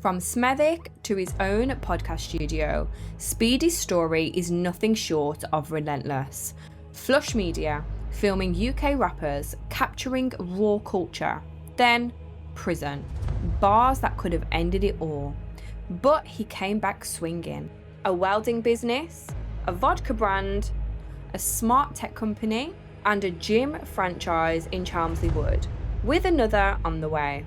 From Smethwick to his own podcast studio, Speedy's story is nothing short of relentless. Flush Media, filming UK rappers, capturing raw culture. Then, prison. Bars that could have ended it all. But he came back swinging. A welding business, a vodka brand, a smart tech company, and a gym franchise in Chelmsley Wood, with another on the way.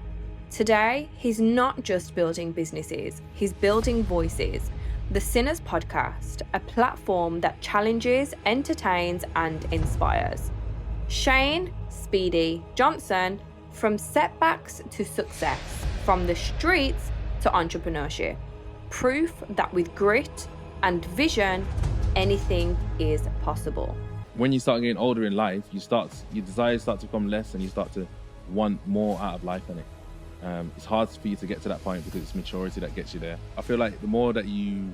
Today, he's not just building businesses, he's building voices. The Sinners Podcast, a platform that challenges, entertains, and inspires. Shane, Speedy, Johnson, from setbacks to success, from the streets to entrepreneurship. Proof that with grit and vision, anything is possible. When you start getting older in life, your desires start to become less and you start to want more out of life, innit? It's hard for you to get to that point because it's maturity that gets you there. I feel like the more that you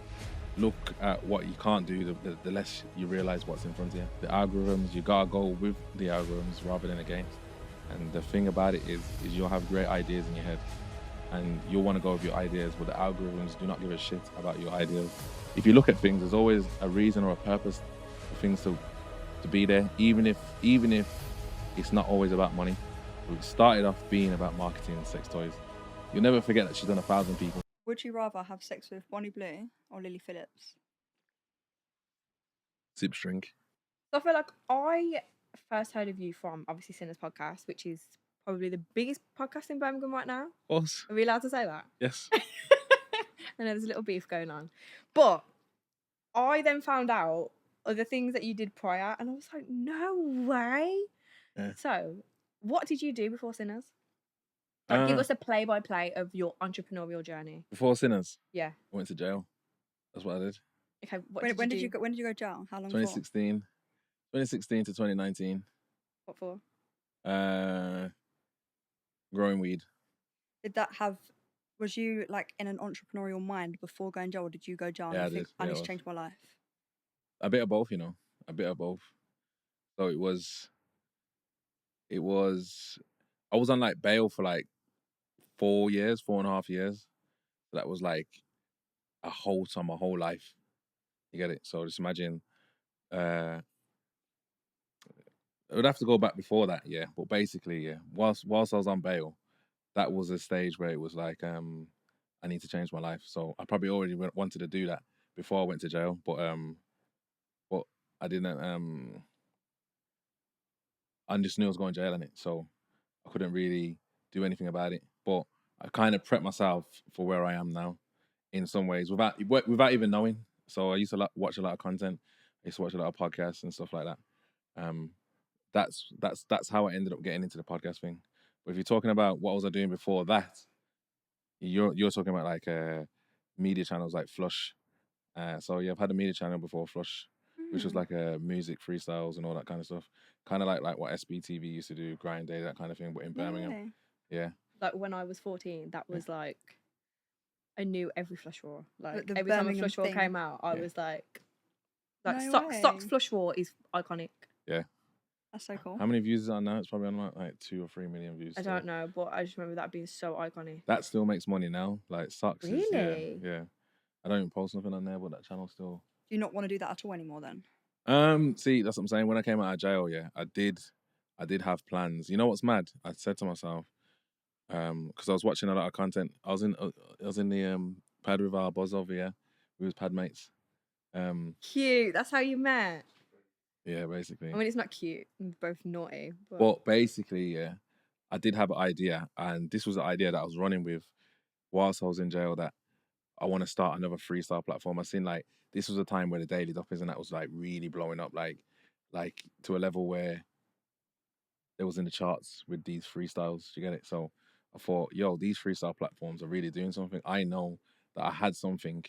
look at what you can't do, the less you realize what's in front of you. The algorithms, you gotta go with the algorithms rather than against. And the thing about it is you'll have great ideas in your head and you'll want to go with your ideas, but the algorithms do not give a shit about your ideas. If you look at things, there's always a reason or a purpose for things to be there, even if it's not always about money. It started off being about marketing and sex toys. You'll never forget that she's done 1,000 people. Would you rather have sex with Bonnie Blue or Lily Phillips? Zip string. So I feel like I first heard of you from obviously Sinners Podcast, which is probably the biggest podcast in Birmingham right now. Of course. Are we allowed to say that? Yes. I know there's a little beef going on. But I then found out other things that you did prior and I was like, no way. Yeah. So what did you do before Sinners? Like, give us a play-by-play of your entrepreneurial journey. Before Sinners? Yeah. I went to jail. That's what I did. Okay, when did you go to jail? How long 2016. 2016 to 2019. What for? Growing weed. Was you like in an entrepreneurial mind before going jail, or did you go jail Yeah, and think, I need to change my life? A bit of both, you know. A bit of both. So it was I was on like bail for like 4.5 years. So that was like a whole time, my whole life. You get it? So just imagine, I would have to go back before that, yeah. But basically, yeah, whilst I was on bail, that was a stage where it was like, I need to change my life. So I probably already wanted to do that before I went to jail, but I didn't. I just knew I was going to jail in it, so I couldn't really do anything about it. But I kind of prepped myself for where I am now, in some ways, without even knowing. So I used to watch a lot of content. I used to watch a lot of podcasts and stuff like that. That's how I ended up getting into the podcast thing. But if you're talking about what was I doing before that, you're talking about like media channels like Flush. So yeah, I've had a media channel before, Flush, which was like music, freestyles and all that kind of stuff. Kind of like what SBTV used to do, Grind Day, that kind of thing, but in Birmingham. Really? Yeah. Like when I was 14, that was like, I knew every Flush Raw. Like The every time a Birmingham Flush Raw thing. came out, I was like No Socks way. Flush Raw is iconic. Yeah. That's so cool. How many views is it on now? It's probably on like 2 or 3 million views. I don't know, but I just remember that being so iconic. That still makes money now. Like Socks is, Really? yeah. I don't even post nothing on there, but that channel still. Do you not want to do that at all anymore then? See, that's what I'm saying. When I came out of jail, yeah, I did have plans. You know what's mad? I said to myself, because I was watching a lot of content. I was in the pad with our buzz over here. We was pad mates. Cute. That's how you met. Yeah, basically. I mean, it's not cute. We're both naughty. But basically, yeah, I did have an idea, and this was the idea that I was running with whilst I was in jail, that I want to start another freestyle platform. I seen like this was a time where the Daily Duffers and that was like really blowing up, like to a level where it was in the charts with these freestyles. You get it? So I thought, yo, these freestyle platforms are really doing something. I know that I had something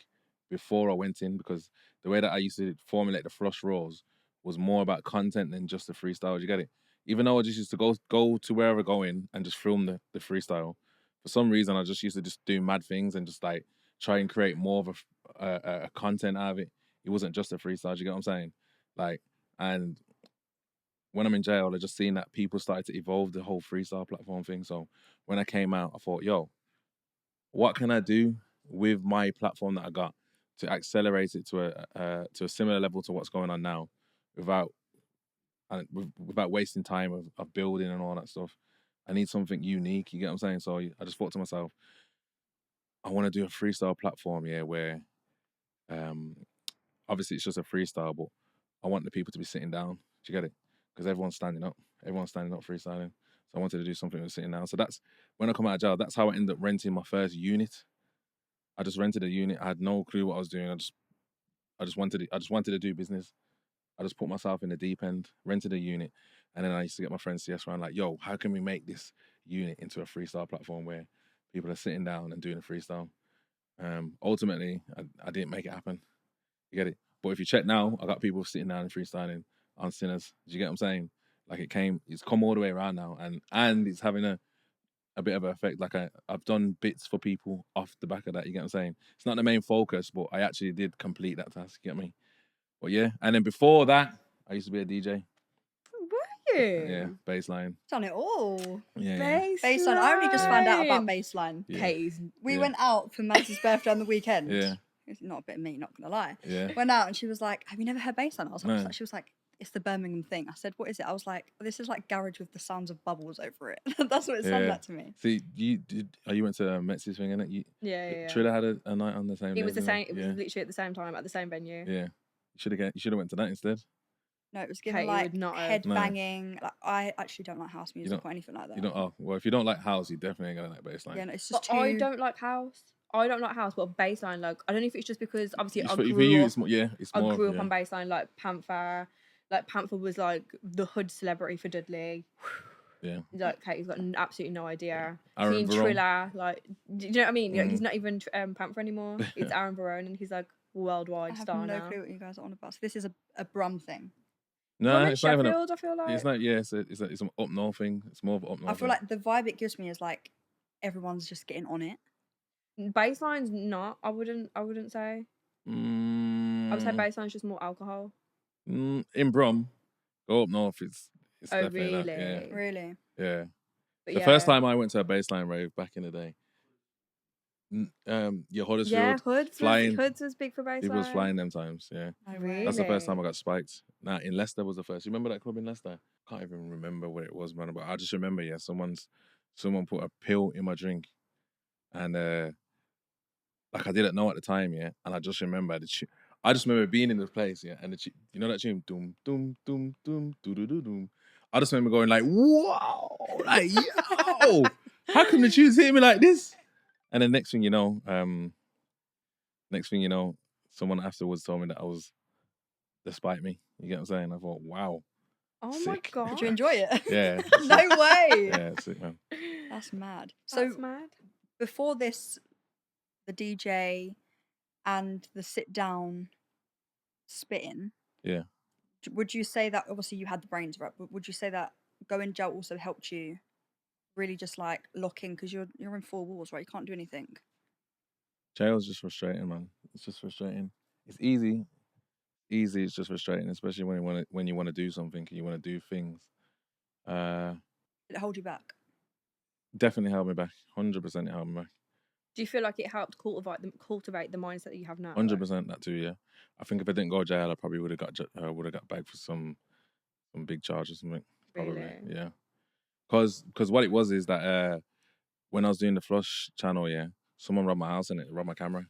before I went in, because the way that I used to formulate the Flush Raws was more about content than just the freestyle. You get it? Even though I just used to go to wherever going and just film the freestyle, for some reason I just used to just do mad things and just like try and create more of a content out of it. It wasn't just a freestyle. You get what I'm saying? Like, and when I'm in jail, I just seen that people started to evolve the whole freestyle platform thing. So when I came out, I thought, yo, what can I do with my platform that I got to accelerate it to a similar level to what's going on now, without wasting time of building and all that stuff. I need something unique. You get what I'm saying? So I just thought to myself, I want to do a freestyle platform, where obviously it's just a freestyle, but I want the people to be sitting down. Do you get it? Because everyone's standing up. Everyone's standing up freestyling. So I wanted to do something with sitting down. So that's when I come out of jail. That's how I ended up renting my first unit. I just rented a unit. I had no clue what I was doing. I just wanted to do business. I just put myself in the deep end, rented a unit, and then I used to get my friends to yes around like, yo, how can we make this unit into a freestyle platform where people are sitting down and doing a freestyle? Ultimately, I didn't make it happen. You get it? But if you check now, I got people sitting down and freestyling on Sinners. Do you get what I'm saying? Like it's come all the way around now, and it's having a bit of an effect. Like I've done bits for people off the back of that. You get what I'm saying? It's not the main focus, but I actually did complete that task. You get me? But yeah, and then before that, I used to be a DJ. Were you? Yeah, baseline. Done it all. Yeah. Baseline. I only just found out about baseline. Yeah. Katie's. We went out for Maz's birthday on the weekend. Yeah. It's not a bit of me, not gonna lie. Yeah. Went out and she was like, "Have you never heard baseline?" I was like, No. She was like, "It's the Birmingham thing." I said, "What is it?" I was like, "This is like garage with the sounds of bubbles over it." That's what it sounded like to me. See, you went to Metsy's thing, innit? Yeah. Trilla had a night on the same day. It was the didn't same. It was literally at the same time at the same venue. Yeah. You should have went to that instead. No, it was given Katie like would not have. head banging. Like I actually don't like house music or anything like that. You don't. Oh, well, if you don't like house, you definitely ain't gonna like baseline. Yeah, no, it's just But too. I don't like house. But baseline, like, I don't know if it's just because obviously For you, it's more. I grew up on baseline, like Panther. Like Panther was like the hood celebrity for Dudley. Yeah. Like Katie's got absolutely no idea. Aaron Seeing Varone. Triller, like, do you know what I mean? Like, he's not even Panther anymore. It's Aaron Varone, and he's like worldwide I have star no now. clue what you guys are on about. So this is a Brum thing. No, Well, it's not even. Sheffield, I feel like. It's not. Yeah, it's an up north thing. It's more of an up north. I feel like the vibe it gives me is like everyone's just getting on it. Baseline's not. I wouldn't say. I would say baseline's just more alcohol. In Brum, go up north. It's Oh, definitely really? that. Yeah. Really? Yeah. But The first time I went to a baseline rave back in the day, Huddersfield. Yeah, flying. Hoods was big for baseline. People was flying them times. Yeah. No Really? way. That's the first time I got spiked. Nah, in Leicester was the first. You remember that club in Leicester? Can't even remember what it was, man. But I just remember, someone put a pill in my drink, and like I didn't know at the time, yeah. And I just remember I just remember being in this place, yeah. And you know that tune, doom, doom, doom, doom, doo doo doo doom. I just remember going like, whoa, like yo, how come the tunes hit me like this? And then next thing you know, someone afterwards told me that I was despite me. You get what I'm saying? I thought, wow. Oh sick. my god! Did you enjoy it? Yeah. No way. Yeah, sick, man. That's mad. That's So mad. before this, the DJ and the sit down spitting. Yeah. Would you say that obviously you had the brains right? But would you say that going jail also helped you really just like lock in because you're in four walls, right? You can't do anything. Jail's just frustrating, man. It's just frustrating. It's easy. It's just frustrating, especially when you want to do something and you want to do things. Did it hold you back? Definitely held me back. 100% it held me back. Do you feel like it helped cultivate the mindset that you have now? 100% that too. Yeah. I think if I didn't go to jail, I probably would have got back for some big charge or something. Probably. Really? Yeah. Because what it was is that when I was doing the Flush channel, yeah, someone robbed my house and it robbed my camera.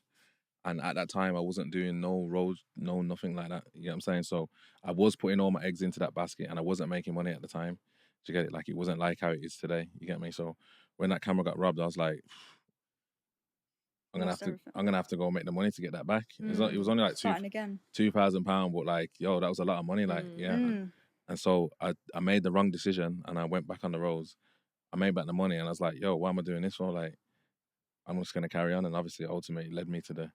And at that time, I wasn't doing no roads, no nothing like that. You get what I'm saying? So I was putting all my eggs into that basket and I wasn't making money at the time. Do you get it? Like, it wasn't like how it is today. You get me? So when that camera got robbed, I was like, I'm gonna have to go make the money to get that back. It was only like £2,000, but like, yo, that was a lot of money. Like, yeah. And so I made the wrong decision and I went back on the roads. I made back the money and I was like, yo, why am I doing this for? Like, I'm just gonna carry on. And obviously, ultimately, led me to the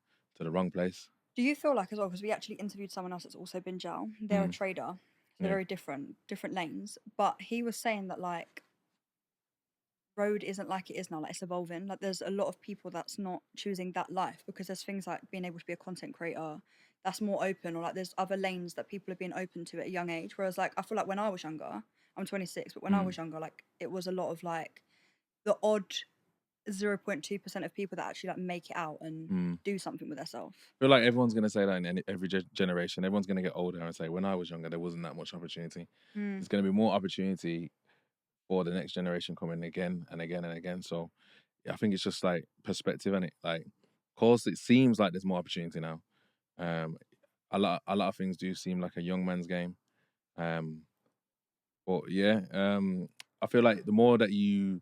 wrong place. Do you feel like as well, because we actually interviewed someone else that's also been jail. They're a trader. They're very different lanes. But he was saying that like road isn't like it is now, like it's evolving. Like there's a lot of people that's not choosing that life because there's things like being able to be a content creator that's more open, or like there's other lanes that people are being open to at a young age. Whereas like I feel like when I was younger, I'm 26, but when I was younger, like it was a lot of like the odd 0.2% of people that actually like make it out and do something with themselves. I feel like everyone's going to say that in every generation. Everyone's going to get older and say, when I was younger, there wasn't that much opportunity. There's going to be more opportunity for the next generation coming again and again and again. So I think it's just like perspective, and it like, of course, it seems like there's more opportunity now. A lot of things do seem like a young man's game. But yeah, I feel like the more that you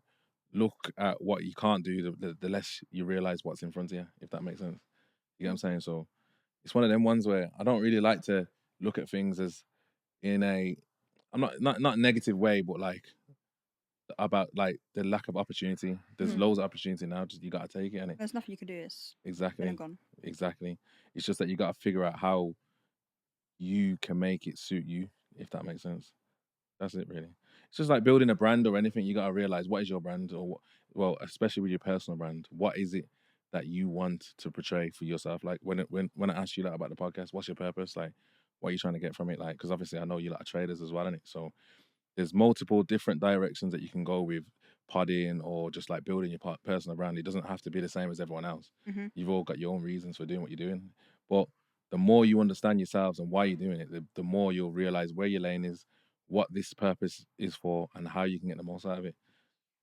look at what you can't do, the less you realize what's in front of you, if that makes sense. You get what I'm saying? So it's one of them ones where I don't really like to look at things as in a, I'm not negative way, but like about like the lack of opportunity. There's loads of opportunity now. Just you gotta take it, innit? There's nothing you can do. It's Exactly. been and gone. Exactly. It's just that you gotta figure out how you can make it suit you, if that makes sense. That's it, really. It's just like building a brand or anything. You gotta realize what is your brand, or what, well, especially with your personal brand. What is it that you want to portray for yourself? Like when I asked you like about the podcast, what's your purpose? Like, what are you trying to get from it? Like, because obviously I know you like traders as well, innit? So there's multiple different directions that you can go with podding or just like building your personal brand. It doesn't have to be the same as everyone else. You've all got your own reasons for doing what you're doing. But the more you understand yourselves and why you're doing it, the more you'll realize where your lane is, what this purpose is for, and how you can get the most out of it.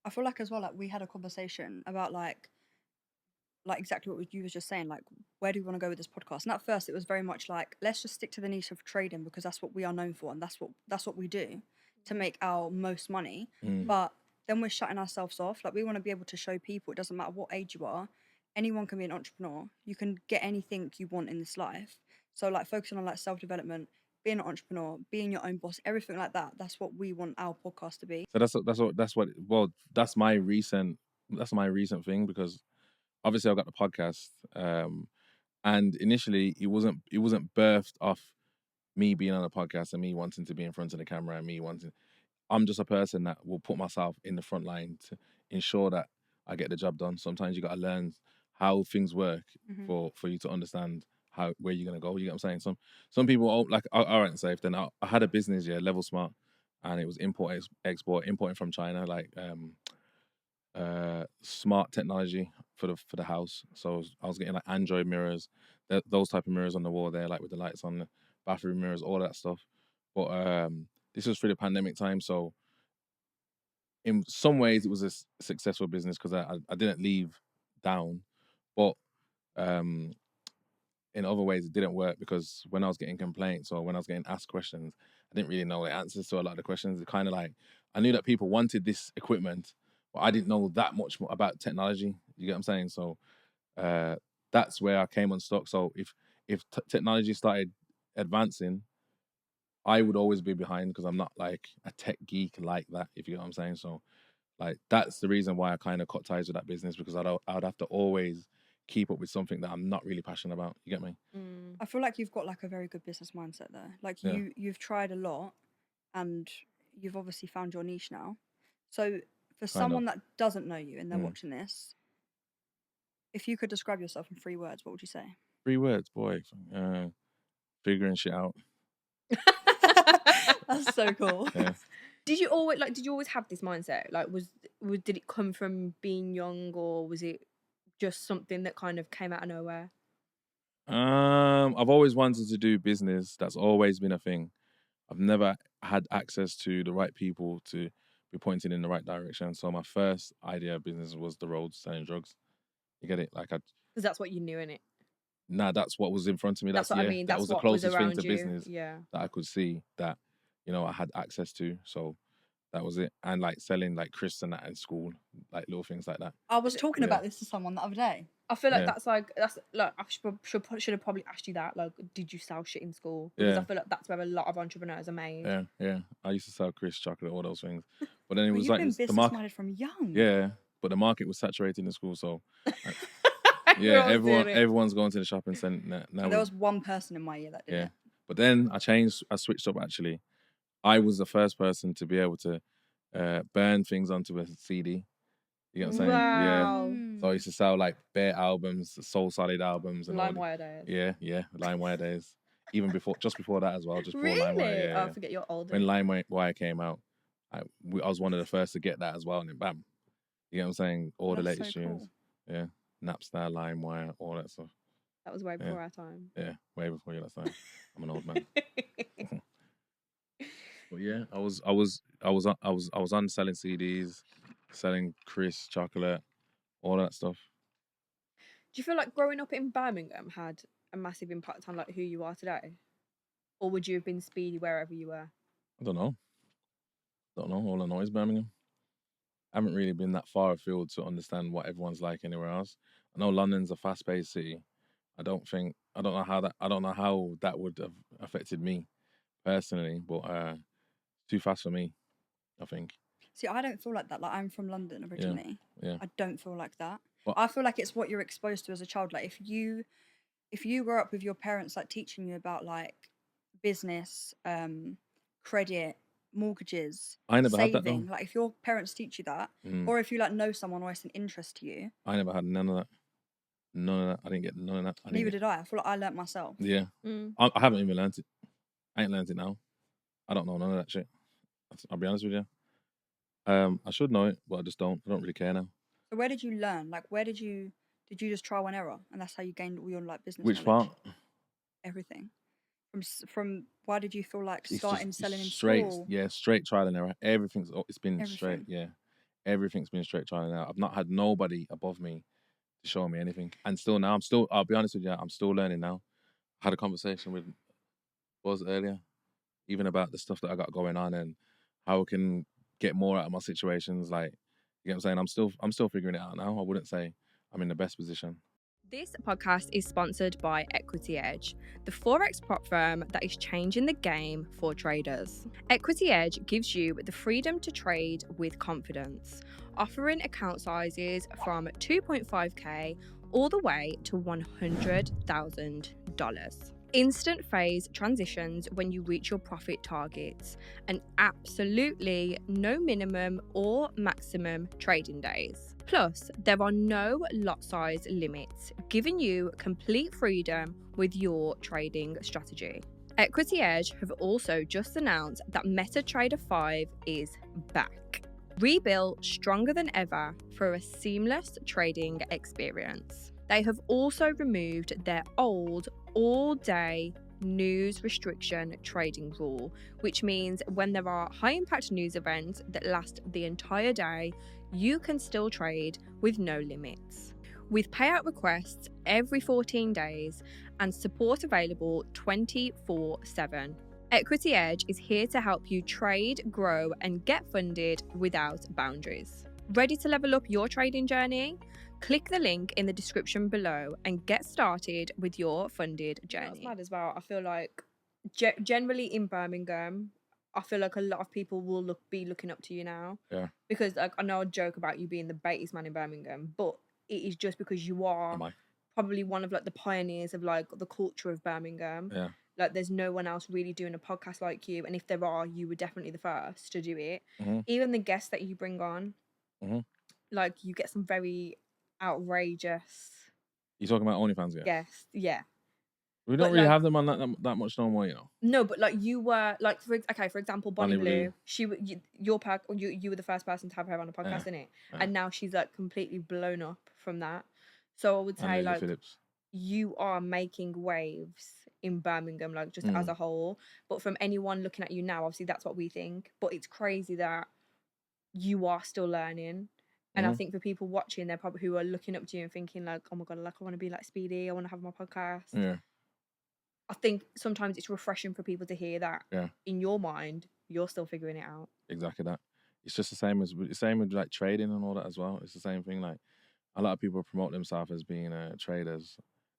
I feel like as well, like we had a conversation about like exactly what you was just saying, like where do we want to go with this podcast? And at first it was very much like, let's just stick to the niche of trading because that's what we are known for and that's what we do to make our most money. But then we're shutting ourselves off. Like we want to be able to show people, it doesn't matter what age you are, anyone can be an entrepreneur. You can get anything you want in this life. So like focusing on like self-development, being an entrepreneur, being your own boss, everything like that. That's what we want our podcast to be. So that's my recent thing, because obviously I've got the podcast, and initially it wasn't birthed off me being on a podcast and me wanting to be in front of the camera and me wanting. I'm just a person that will put myself in the front line to ensure that I get the job done. Sometimes you got to learn how things work for you to understand where you're gonna go. You get what I'm saying? Some people like, all right, safe. Then I had a business, Level Smart, and it was importing from China, like smart technology for the house. So I was getting like Android mirrors, those type of mirrors on the wall there, like with the lights on, the bathroom mirrors, all that stuff. But this was through the pandemic time, so in some ways it was a successful business because I didn't leave down, but in other ways it didn't work because when I was getting complaints or when I was getting asked questions, I didn't really know the answers to a lot of the questions. It kind of like, I knew that people wanted this equipment, but I didn't know that much more about technology. You get what I'm saying? So that's where I came unstuck. So if technology started advancing, I would always be behind because I'm not like a tech geek like that, if you know what I'm saying. So like that's the reason why I kind of cut ties with that business, because I'd have to always keep up with something that I'm not really passionate about. You get me? I feel like you've got like a very good business mindset there. Like you've tried a lot and you've obviously found your niche now. So for someone that doesn't know you and they're watching this, if you could describe yourself in 3 words, what would you say? 3 words, boy. Figuring shit out. That's so cool. Yeah. Did you always have this mindset? Like did it come from being young, or was it just something that kind of came out of nowhere? I've always wanted to do business. That's always been a thing. I've never had access to the right people to be pointed in the right direction. So my first idea of business was the road, selling drugs. You get it? Like because that's what you knew, innit? Nah, that's what was in front of me. That's what I mean. That That's was the what was closest thing around to you. business Yeah. that I could see that, I had access to. So that was it. And like selling like crisps and that in school, like little things like that. I was talking about this to someone the other day. I feel like that's like I should have probably asked you that. Like, did you sell shit in school? Because I feel like that's where a lot of entrepreneurs are made. Yeah. I used to sell crisps, chocolate, all those things. But then it was you've like been the business minded from young. Yeah, but the market was saturated in school, so everyone's going to the shopping centre now. There was one person in my year that did it. But then I switched up actually. I was the first person to be able to burn things onto a CD. You get what I'm saying? Wow. Yeah. So I used to sell like bare albums, Soul Solid albums, and LimeWire days. Yeah, LimeWire days. Even just before that as well, just before really? LimeWire. Yeah, I forget you're older. When LimeWire came out, I was one of the first to get that as well, and then bam, You get what I'm saying? All the That's latest so tunes. cool. Yeah. Napster, LimeWire, all that stuff. That was way Yeah. before our time. Yeah, way before your time. I'm an old man. But yeah, I was on selling CDs, selling Chris chocolate, all that stuff. Do you feel like growing up in Birmingham had a massive impact on like who you are today? Or would you have been Speedy wherever you were? I don't know. All I know is Birmingham. I haven't really been that far afield to understand what everyone's like anywhere else. I know London's a fast-paced city. I don't know how that would have affected me personally, but too fast for me, I think. See, I don't feel like that. Like, I'm from London originally. Yeah. I don't feel like that. But I feel like it's what you're exposed to as a child. Like, if you grow up with your parents like teaching you about like business, credit, mortgages, I never had that though. saving, like if your parents teach you that, Mm. or if you like know someone or it's an interest to you. I never had none of that. None of that. I didn't get none of that. Neither did I. I feel like I learnt myself. Yeah. I haven't even learned it. I ain't learned it now. I don't know none of that shit. I'll be honest with you. I should know it, but I just don't. I don't really care now. So where did you learn? Like, did you just trial and error, and that's how you gained all your like business Which knowledge? part? Everything. From why did you feel like It's starting just selling in straight, school? yeah, straight trial and error. It's been Everything. straight, yeah. Everything's been straight trial and error. I've not had nobody above me to show me anything. And still now, I'll be honest with you, I'm still learning now. I had a conversation with Buzz earlier, even about the stuff that I got going on and how I can get more out of my situations. Like, you know what I'm saying? I'm still figuring it out now. I wouldn't say I'm in the best position. This podcast is sponsored by Equity Edge, the Forex prop firm that is changing the game for traders. Equity Edge gives you the freedom to trade with confidence, offering account sizes from 2.5k all the way to $100,000. Instant phase transitions when you reach your profit targets, and absolutely no minimum or maximum trading days. Plus, there are no lot size limits, giving you complete freedom with your trading strategy. Equity Edge have also just announced that MetaTrader 5 is back, rebuilt stronger than ever for a seamless trading experience. They have also removed their old all-day news restriction trading rule, which means when there are high-impact news events that last the entire day, you can still trade with no limits. With payout requests every 14 days and support available 24/7. Equity Edge is here to help you trade, grow, and get funded without boundaries. Ready to level up your trading journey? Click the link in the description below and get started with your funded journey. That's mad as well. I feel like generally in Birmingham, I feel like a lot of people will be looking up to you now. Yeah. Because like, I know I joke about you being the baitest man in Birmingham, but it is just because you are probably one of like the pioneers of like the culture of Birmingham. Yeah. Like there's no one else really doing a podcast like you, and if there are, you were definitely the first to do it. Mm-hmm. Even the guests that you bring on, like you get some very outrageous. You talking about OnlyFans guests? Guests, yeah. We don't really have them on that much no more, you know. No, but like you were like for example, Bonnie Blue. You were the first person to have her on a podcast, innit? Yeah. And now she's like completely blown up from that. So I would say like Phillips. You are making waves in Birmingham, like just as a whole. But from anyone looking at you now, obviously that's what we think. But it's crazy that you are still learning. And I think for people watching, they're probably who are looking up to you and thinking like, oh my God, like I want to be like Speedy. I want to have my podcast. Yeah. I think sometimes it's refreshing for people to hear that in your mind, you're still figuring it out. Exactly that. It's just the same with like trading and all that as well. It's the same thing. Like a lot of people promote themselves as being traders,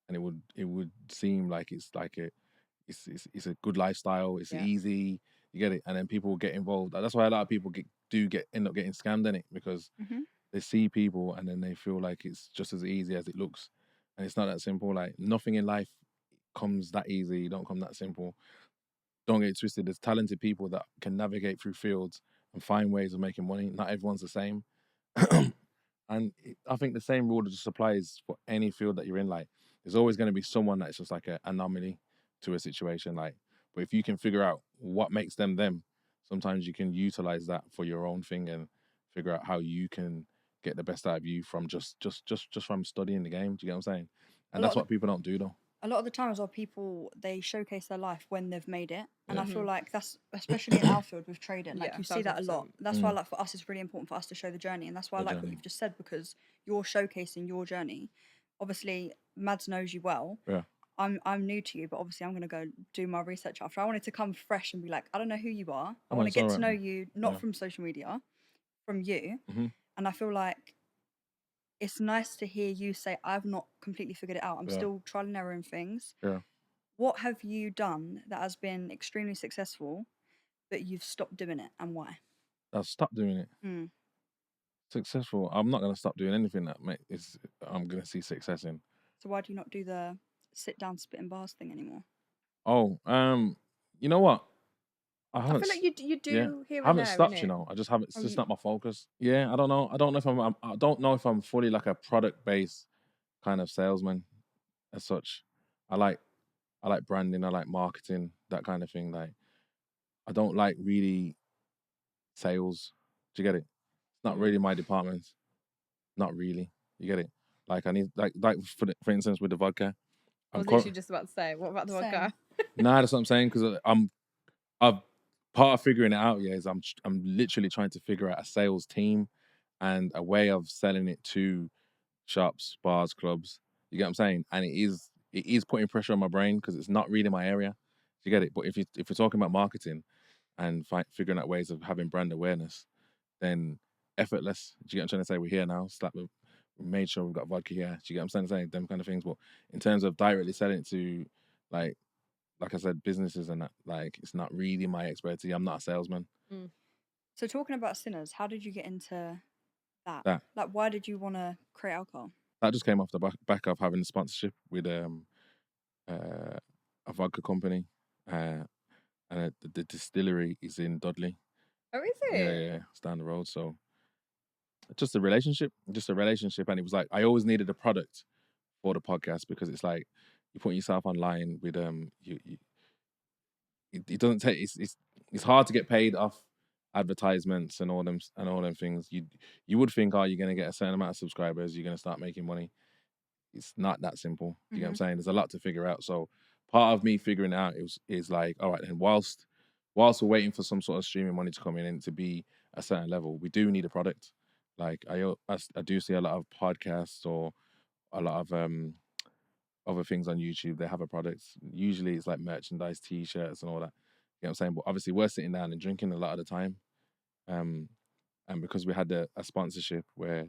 and it would seem like it's a good lifestyle. It's easy. You get it, and then people get involved. That's why a lot of people end up getting scammed in it because they see people and then they feel like it's just as easy as it looks, and it's not that simple. Like nothing in life comes that easy. You don't come that simple. Don't get it twisted. There's talented people that can navigate through fields and find ways of making money. Not everyone's the same. And I think the same rule just applies for any field that you're in. Like, there's always going to be someone that's just like an anomaly to a situation. Like, but if you can figure out what makes them, sometimes you can utilize that for your own thing and figure out how you can get the best out of you from just from studying the game. Do you get what I'm saying? A And lot that's of what people don't do though. A lot of the times, our people, they showcase their life when they've made it, and Yeah. I feel like that's especially in our field with trading. Like Yeah, you see that a lot. 1000%. That's why, like for us, it's really important for us to show the journey, and that's why I The like what journey. you've just said, because you're showcasing your journey. Obviously, Mads knows you well. Yeah. I'm new to you, but obviously I'm gonna go do my research after. I wanted to come fresh and be like, I don't know who you are. I Oh, want to it's get to alright, know man. you, not Yeah. from social media, from you. Mhm. And I feel like it's nice to hear you say, I've not completely figured it out. I'm Yeah. still trial and error in things. Yeah. What have you done that has been extremely successful, but you've stopped doing it, and why? I've stopped doing it. Mm. Successful. I'm not gonna stop doing anything that I'm gonna see success in. So why do you not do the sit down spitting bars thing anymore? Oh, you know what? I I haven't. feel like you do yeah, here I and haven't there, stopped. You innit? know, I just haven't. It's Oh, just you- not my focus. Yeah, I don't know. I don't know if I don't know if I'm fully like a product based kind of salesman as such. I like branding. I like marketing, that kind of thing. Like, I don't like really sales. Do you get it? It's not really my department. Not really. You get it? Like I need like for instance with the vodka. I was cur- literally just about to say, what about the Same. vodka? Nah, that's what I'm saying because I've part of figuring it out. Yeah, is I'm literally trying to figure out a sales team and a way of selling it to shops, bars, clubs. You get what I'm saying? And it is putting pressure on my brain because it's not really my area. You get it? But if we're talking about marketing and figuring out ways of having brand awareness, then effortless. Do you get what I'm trying to say? We're here now. Slap we made sure we've got vodka here. Do you get what I'm saying? Them kind of things. But in terms of directly selling it to like I said, businesses and that, like it's not really my expertise. I'm not a salesman. So talking about sinners, how did you get into that? That Like, why did you want to create alcohol? that just came off the back of having a sponsorship with a vodka company, and the distillery is in Dudley. Oh, is Yeah, it? yeah, it's down the road. So just a relationship, and it was like I always needed a product for the podcast because it's like you put yourself online with it doesn't take it's hard to get paid off advertisements and all them things. You would think, oh, you're gonna get a certain amount of subscribers, you're gonna start making money. It's not that simple. You get what I'm saying? There's a lot to figure out. So part of me figuring it out is like, all right, then whilst we're waiting for some sort of streaming money to come in and to be a certain level, we do need a product. Like I do see a lot of podcasts or a lot of other things on YouTube. They have a product. Usually it's like merchandise, t-shirts and all that. You know what I'm saying? But obviously we're sitting down and drinking a lot of the time. And because we had a sponsorship where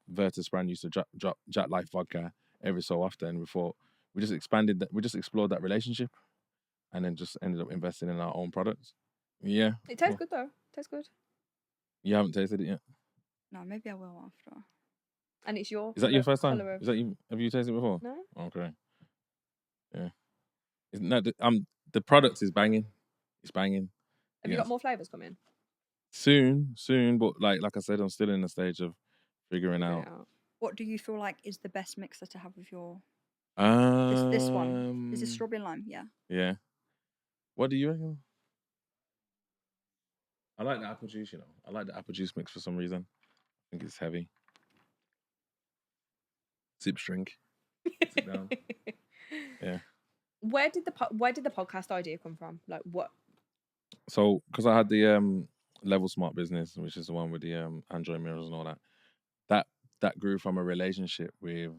Virtus brand used to drop Jack Life vodka every so often, we thought we just explored that relationship and then just ended up investing in our own products. Yeah. It tastes good though. Tastes good. You haven't tasted it yet? No, maybe I will after. And it's your Is that your first time? colour of... Is that have you tasted it before? No. Okay. Yeah. The product is banging. It's banging. Have you got more flavours coming? Soon, but like I said, I'm still in the stage of figuring out. What do you feel like is the best mixer to have with your This this one? Is it strawberry and lime? Yeah. Yeah. What do you reckon? I like the apple juice, I like the apple juice mix for some reason. I think it's heavy. Sip drink. Sit down. Yeah. Where did the podcast idea come from? Like what? So, because I had the Level Smart business, which is the one with the Android mirrors and all that, that grew from a relationship with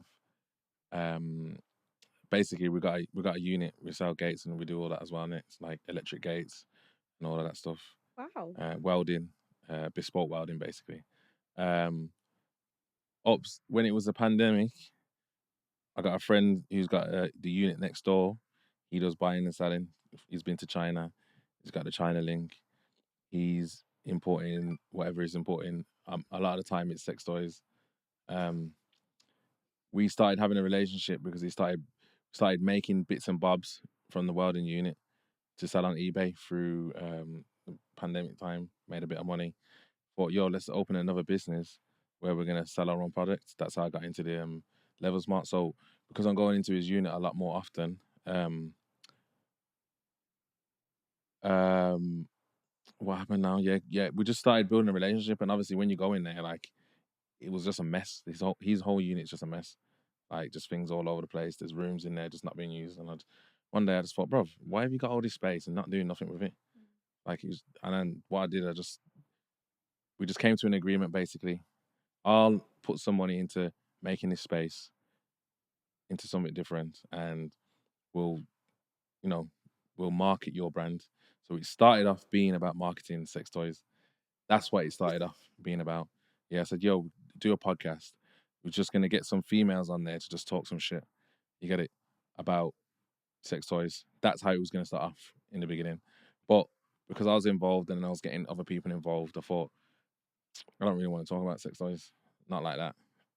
basically we got a unit, we sell gates and we do all that as well, and it's like electric gates and all of that stuff. Wow. Welding, bespoke welding basically. Ops, when it was a pandemic, I got a friend who's got the unit next door. He does buying and selling. He's been to China. He's got the China link. He's importing whatever he's importing. A lot of the time it's sex toys. We started having a relationship because he started making bits and bobs from the welding unit to sell on eBay through the pandemic time. Made a bit of money. Thought, yo, let's open another business where we're gonna sell our own products. That's how I got into the Level Smart. So because I'm going into his unit a lot more often, what happened now? Yeah. We just started building a relationship, and obviously, when you go in there, like, it was just a mess. His whole unit's just a mess. Like, just things all over the place. There's rooms in there just not being used. And one day I just thought, bro, why have you got all this space and not doing nothing with it? Like, and then what I did, we just came to an agreement, basically. I'll put some money into making this space into something different, and we'll, we'll market your brand. So it started off being about marketing sex toys. That's what it started off being about. Yeah, I said, yo, do a podcast. We're just going to get some females on there to just talk some shit. You get it? About sex toys. That's how it was going to start off in the beginning. But because I was involved and I was getting other people involved, I thought, I don't really want to talk about sex toys. Not like that.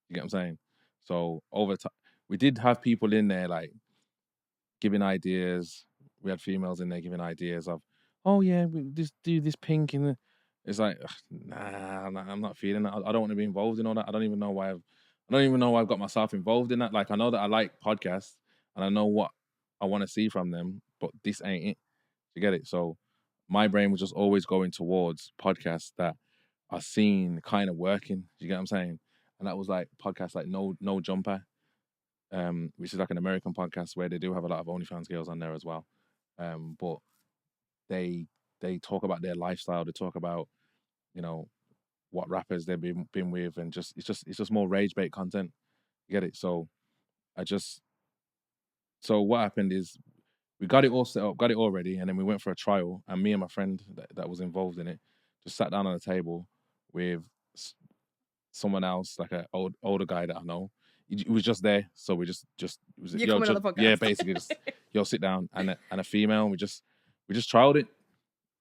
You get what I'm saying? So over time, we did have people in there like giving ideas. We had females in there giving ideas of, oh yeah, we just do this pink and it's like, nah, I'm not feeling that. I don't want to be involved in all that. I don't even know why I've got myself involved in that. Like, I know that I like podcasts and I know what I want to see from them, but this ain't it. You get it? So my brain was just always going towards podcasts that are seen kind of working. You get what I'm saying? And that was like podcasts like No Jumper, which is like an American podcast where they do have a lot of OnlyFans girls on there as well. But they talk about their lifestyle. They talk about, what rappers they've been with, and it's just more rage bait content. You get it? So what happened is we got it all set up, got it all ready, and then we went for a trial. And me and my friend that was involved in it just sat down on the table with someone else, like an older guy that I know. He was just there, so we just it was, You're coming on the podcast. Yeah, basically just sit down, and a female. And we just trialed it,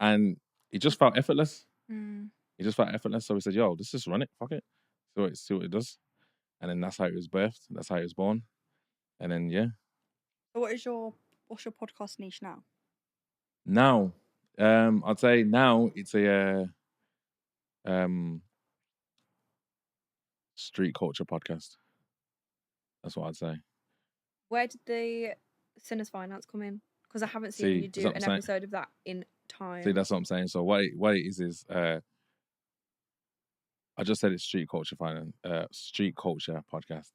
and it just felt effortless. It just felt effortless. So we said, "Yo, let's just run it. Fuck it. See what it does." And then that's how it was birthed. That's how it was born. And then So what's your podcast niche now? Now, I'd say now it's a street culture podcast. That's what I'd say. Where did the Sinners Finance come in? Because I haven't seen you do an episode of that in time. See, that's what I'm saying. So what it is I just said it's street culture podcast.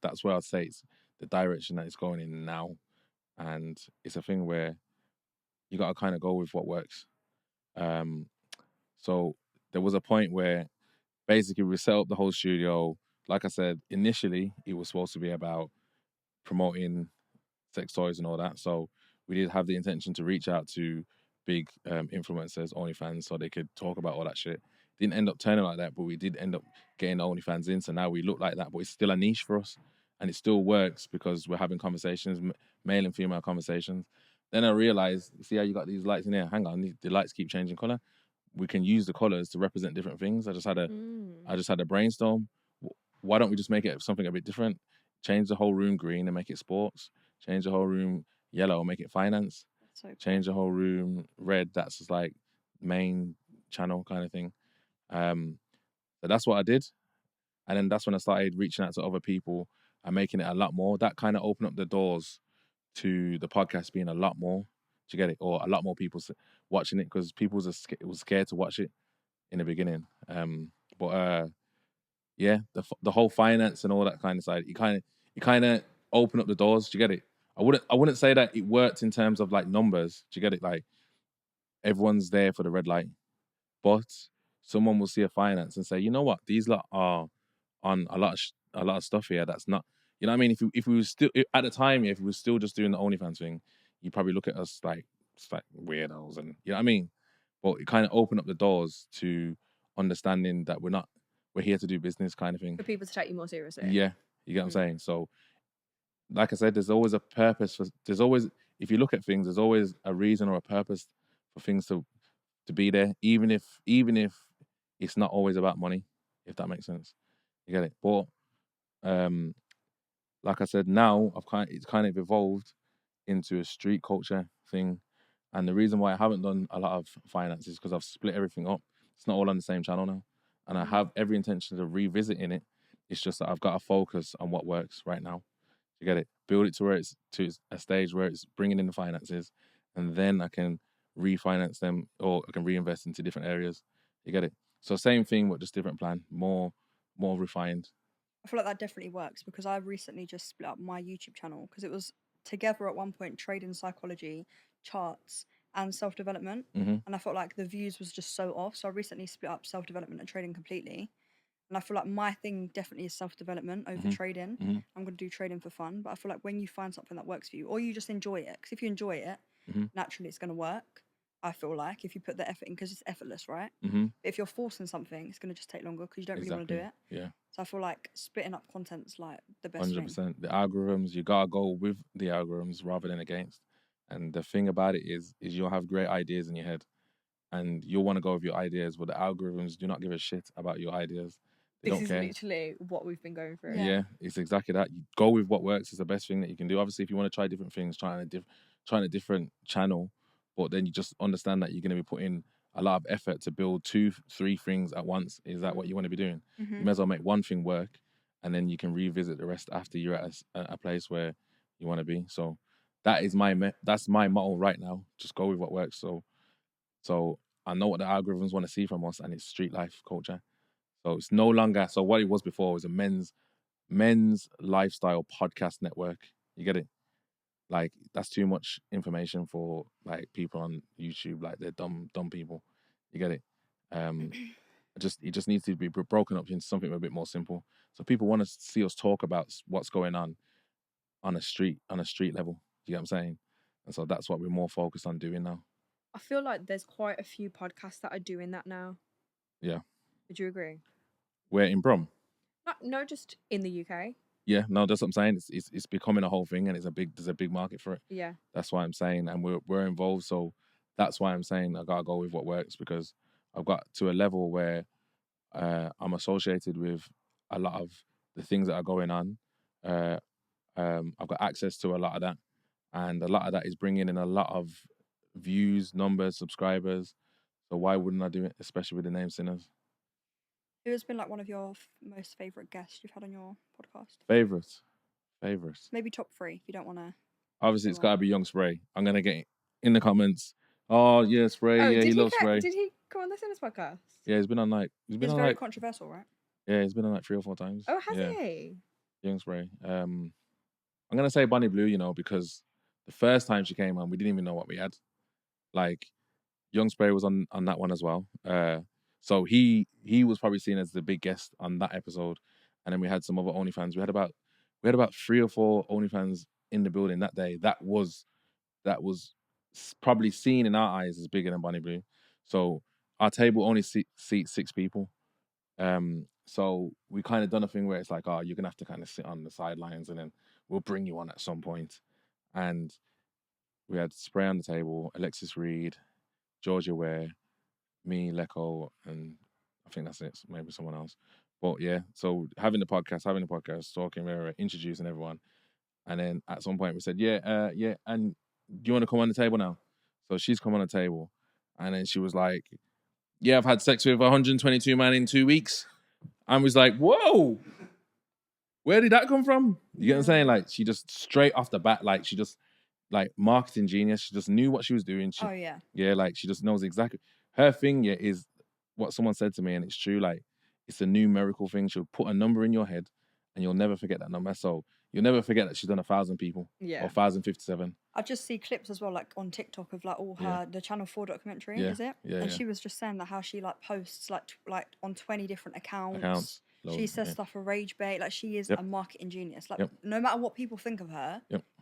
That's where I'd say it's the direction that it's going in now, and it's a thing where you got to kind of go with what works. So there was a point where basically we set up the whole studio. Like I said, initially it was supposed to be about promoting sex toys and all that. So we did have the intention to reach out to big influencers, OnlyFans, so they could talk about all that shit. Didn't end up turning like that, but we did end up getting the OnlyFans in. So now we look like that, but it's still a niche for us. And it still works because we're having conversations, male and female conversations. Then I realized, see how you got these lights in here? Hang on, the lights keep changing color. We can use the colors to represent different things. I just had a brainstorm. Why don't we just make it something a bit different? Change the whole room green and make it sports. Change the whole room yellow and make it finance. So cool. Change the whole room red. That's just like main channel kind of thing. So that's what I did. And then that's when I started reaching out to other people and making it a lot more. That kind of opened up the doors to the podcast being a lot more. Do you get it? Or a lot more people watching it, because people was scared to watch it in the beginning. Yeah, the whole finance and all that kind of side, it kind of opened up the doors. Do you get it? I wouldn't say that it worked in terms of like numbers. Do you get it? Like, everyone's there for the red light, but someone will see a finance and say, you know what, these lot are on a lot of stuff here that's not. You know what I mean? If we were still at the time, if we were still just doing the OnlyFans thing, you probably look at us like weirdos, and you know what I mean. But it kind of opened up the doors to understanding that we're here to do business, kind of thing. For people to take you more seriously. Yeah, you get what I'm saying. So, like I said, there's always a purpose if you look at things, there's always a reason or a purpose for things to be there, even if it's not always about money, if that makes sense. You get it? But like I said, now it's kind of evolved into a street culture thing. And the reason why I haven't done a lot of finance is because I've split everything up. It's not all on the same channel now. And I have every intention of revisiting it. It's just that I've got to focus on what works right now. You get it? Build it to where it's to a stage where it's bringing in the finances. And then I can refinance them, or I can reinvest into different areas. You get it? So same thing, but just different plan, more refined. I feel like that definitely works because I recently just split up my YouTube channel because it was together at one point trading psychology, charts, and self development. Mm-hmm. And I felt like the views was just so off. So I recently split up self development and trading completely. And I feel like my thing definitely is self development over trading. Mm-hmm. I'm going to do trading for fun. But I feel like when you find something that works for you, or you just enjoy it, because if you enjoy it, naturally it's going to work. I feel like if you put the effort in, because it's effortless, right? Mm-hmm. But if you're forcing something, it's going to just take longer because you don't really want to do it. Yeah. So I feel like splitting up content's like the best 100%. thing. The algorithms, you gotta go with the algorithms rather than against. And the thing about it is you'll have great ideas in your head, and you'll want to go with your ideas, but the algorithms do not give a shit about your ideas. They This don't is care. literally what we've been going through. Yeah, it's exactly that. You go with what works is the best thing that you can do. Obviously, if you want to try different things, trying a different channel, but then you just understand that you're going to be putting a lot of effort to build 2-3 things at once. Is that what you want to be doing? You may as well make one thing work, and then you can revisit the rest after you're at a place where you want to be. So that is that's my motto right now. Just go with what works. So I know what the algorithms want to see from us, and it's street life culture. So it's no longer what it was before was a men's lifestyle podcast network. You get it? Like that's too much information for like people on YouTube. Like they're dumb people. You get it? It just needs to be broken up into something a bit more simple. So people want to see us talk about what's going on a street level. You get what I'm saying? And so that's what we're more focused on doing now. I feel like there's quite a few podcasts that are doing that now. Yeah. Would you agree? We're in Brum. No, just in the UK. Yeah, no, that's what I'm saying. It's becoming a whole thing, and there's a big market for it. Yeah. That's why I'm saying, and we're involved. So that's why I'm saying I gotta go with what works, because I've got to a level where I'm associated with a lot of the things that are going on. I've got access to a lot of that, and a lot of that is bringing in a lot of views, numbers, subscribers. So why wouldn't I do it, especially with the name Sinners? Who has been like one of your most favourite guests you've had on your podcast? Favorites. Maybe top 3 if you don't want to. Obviously, it's got to be Young Spray. I'm going to get in the comments. Oh, yeah, Spray. Yeah, he loves Spray. Did he come on the Sinners podcast? Yeah, he's been on like... He's very controversial, right? Yeah, he's been on like 3 or 4 times. Oh, has he? Young Spray. I'm going to say Bonnie Blue, because the first time she came on, we didn't even know what we had. Like, Young Spray was on that one as well. So he was probably seen as the big guest on that episode. And then we had some other OnlyFans. We had about 3 or 4 OnlyFans in the building that day. That was probably seen in our eyes as bigger than Bonnie Blue. So our table only seats 6 people. So we kind of done a thing where it's like, oh, you're gonna have to kind of sit on the sidelines, and then we'll bring you on at some point. And we had Spray on the table, Alexis Reed, Georgia Ware, me, Lecco, and I think that's it. Maybe someone else. But yeah, so having the podcast, talking, introducing everyone. And then at some point we said, yeah, and do you want to come on the table now? So she's come on the table. And then she was like, yeah, I've had sex with 122 men in 2 weeks. And was like, whoa, where did that come from? You get what I'm saying? Like, she just straight off the bat, like, she just, like, marketing genius. She just knew what she was doing. Yeah, like, she just knows exactly. Her thing, is what someone said to me, and it's true, like, it's a numerical thing. She'll put a number in your head, and you'll never forget that number. So you'll never forget that she's done 1,000 people. Yeah. Or 1,057. I just see clips as well, like on TikTok of like all her the Channel 4 documentary, is it? Yeah. And she was just saying that how she like posts like on 20 different accounts. She says stuff for rage bait. Like she is a marketing genius. Like no matter what people think of her,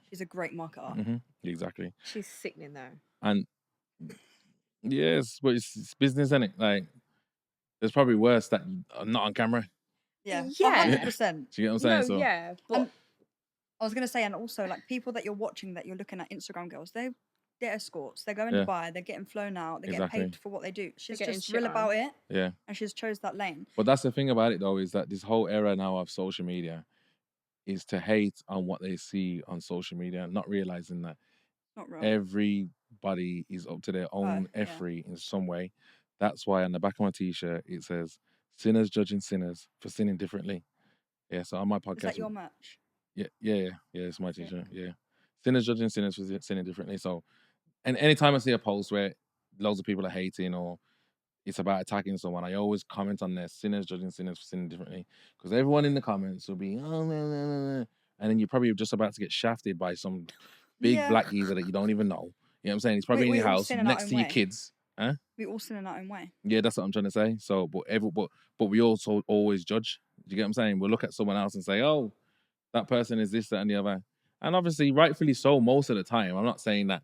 she's a great marketer. Mm-hmm. Exactly. She's sickening though. And yes, but it's business, isn't it? Like there's probably worse that are not on camera. Yeah. 100%. Do you get what I'm saying? No, so yeah, but I was gonna say, and also like people that you're watching, that you're looking at Instagram girls, they're escorts. They're going to Dubai. They're getting flown out. They're getting paid for what they do. She's just real about it. Yeah. And she's chose that lane. But that's the thing about it though, is that this whole era now of social media is to hate on what they see on social media, not realizing that Not real. everybody is up to their own effery in some way. That's why on the back of my t-shirt it says "Sinners judging sinners for sinning differently." Yeah. So on my podcast. Is that your merch? Yeah. It's my t-shirt. Yeah. Sinners judging sinners for sinning differently. So, and anytime I see a post where loads of people are hating or it's about attacking someone, I always comment on their sinners judging sinners for sinning differently, because everyone in the comments will be, oh, and then you're probably just about to get shafted by some big black geezer that you don't even know. You know what I'm saying? He's probably in We your all house sin in our next own to your way. kids. Huh? We all sin in our own way. Yeah, that's what I'm trying to say. So, but we also always judge. Do you get what I'm saying? We'll look at someone else and say, oh, that person is this, that, and the other. And obviously, rightfully so, most of the time. I'm not saying that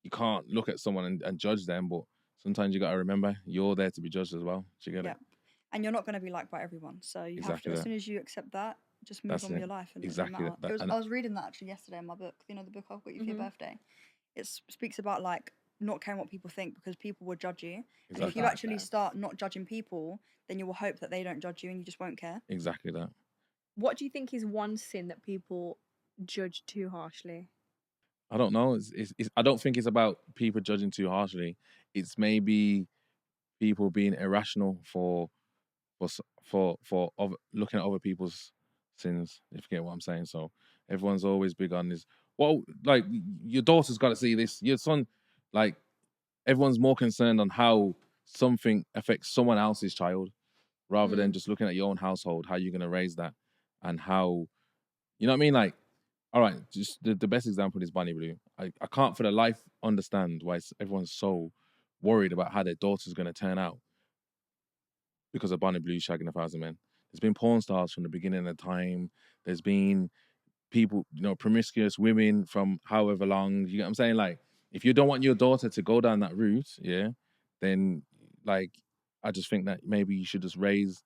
you can't look at someone and judge them, but sometimes you got to remember you're there to be judged as well. Do you get it? And you're not going to be liked by everyone. So you have to, as soon as you accept that, just move on with your life. And exactly it doesn't matter. I was reading that actually yesterday in my book, you know, the book I've got you for your birthday. It speaks about like not caring what people think because people will judge you. Exactly. And if you actually start not judging people, then you will hope that they don't judge you and you just won't care. Exactly that. What do you think is one sin that people judge too harshly? I don't know. I don't think it's about people judging too harshly. It's maybe people being irrational for looking at other people's sins, if you get what I'm saying. So everyone's always big on this. Well, like your daughter's got to see this. Your son, like everyone's more concerned on how something affects someone else's child rather than just looking at your own household, how you're going to raise that and how, you know what I mean? Like, all right, just the best example is Bunny Blue. I can't for the life understand why everyone's so worried about how their daughter's going to turn out because of Bunny Blue shagging 1,000 men. There's been porn stars from the beginning of time. There's been people, you know, promiscuous women from however long. You get what I'm saying? Like, if you don't want your daughter to go down that route, yeah, then like I just think that maybe you should just raise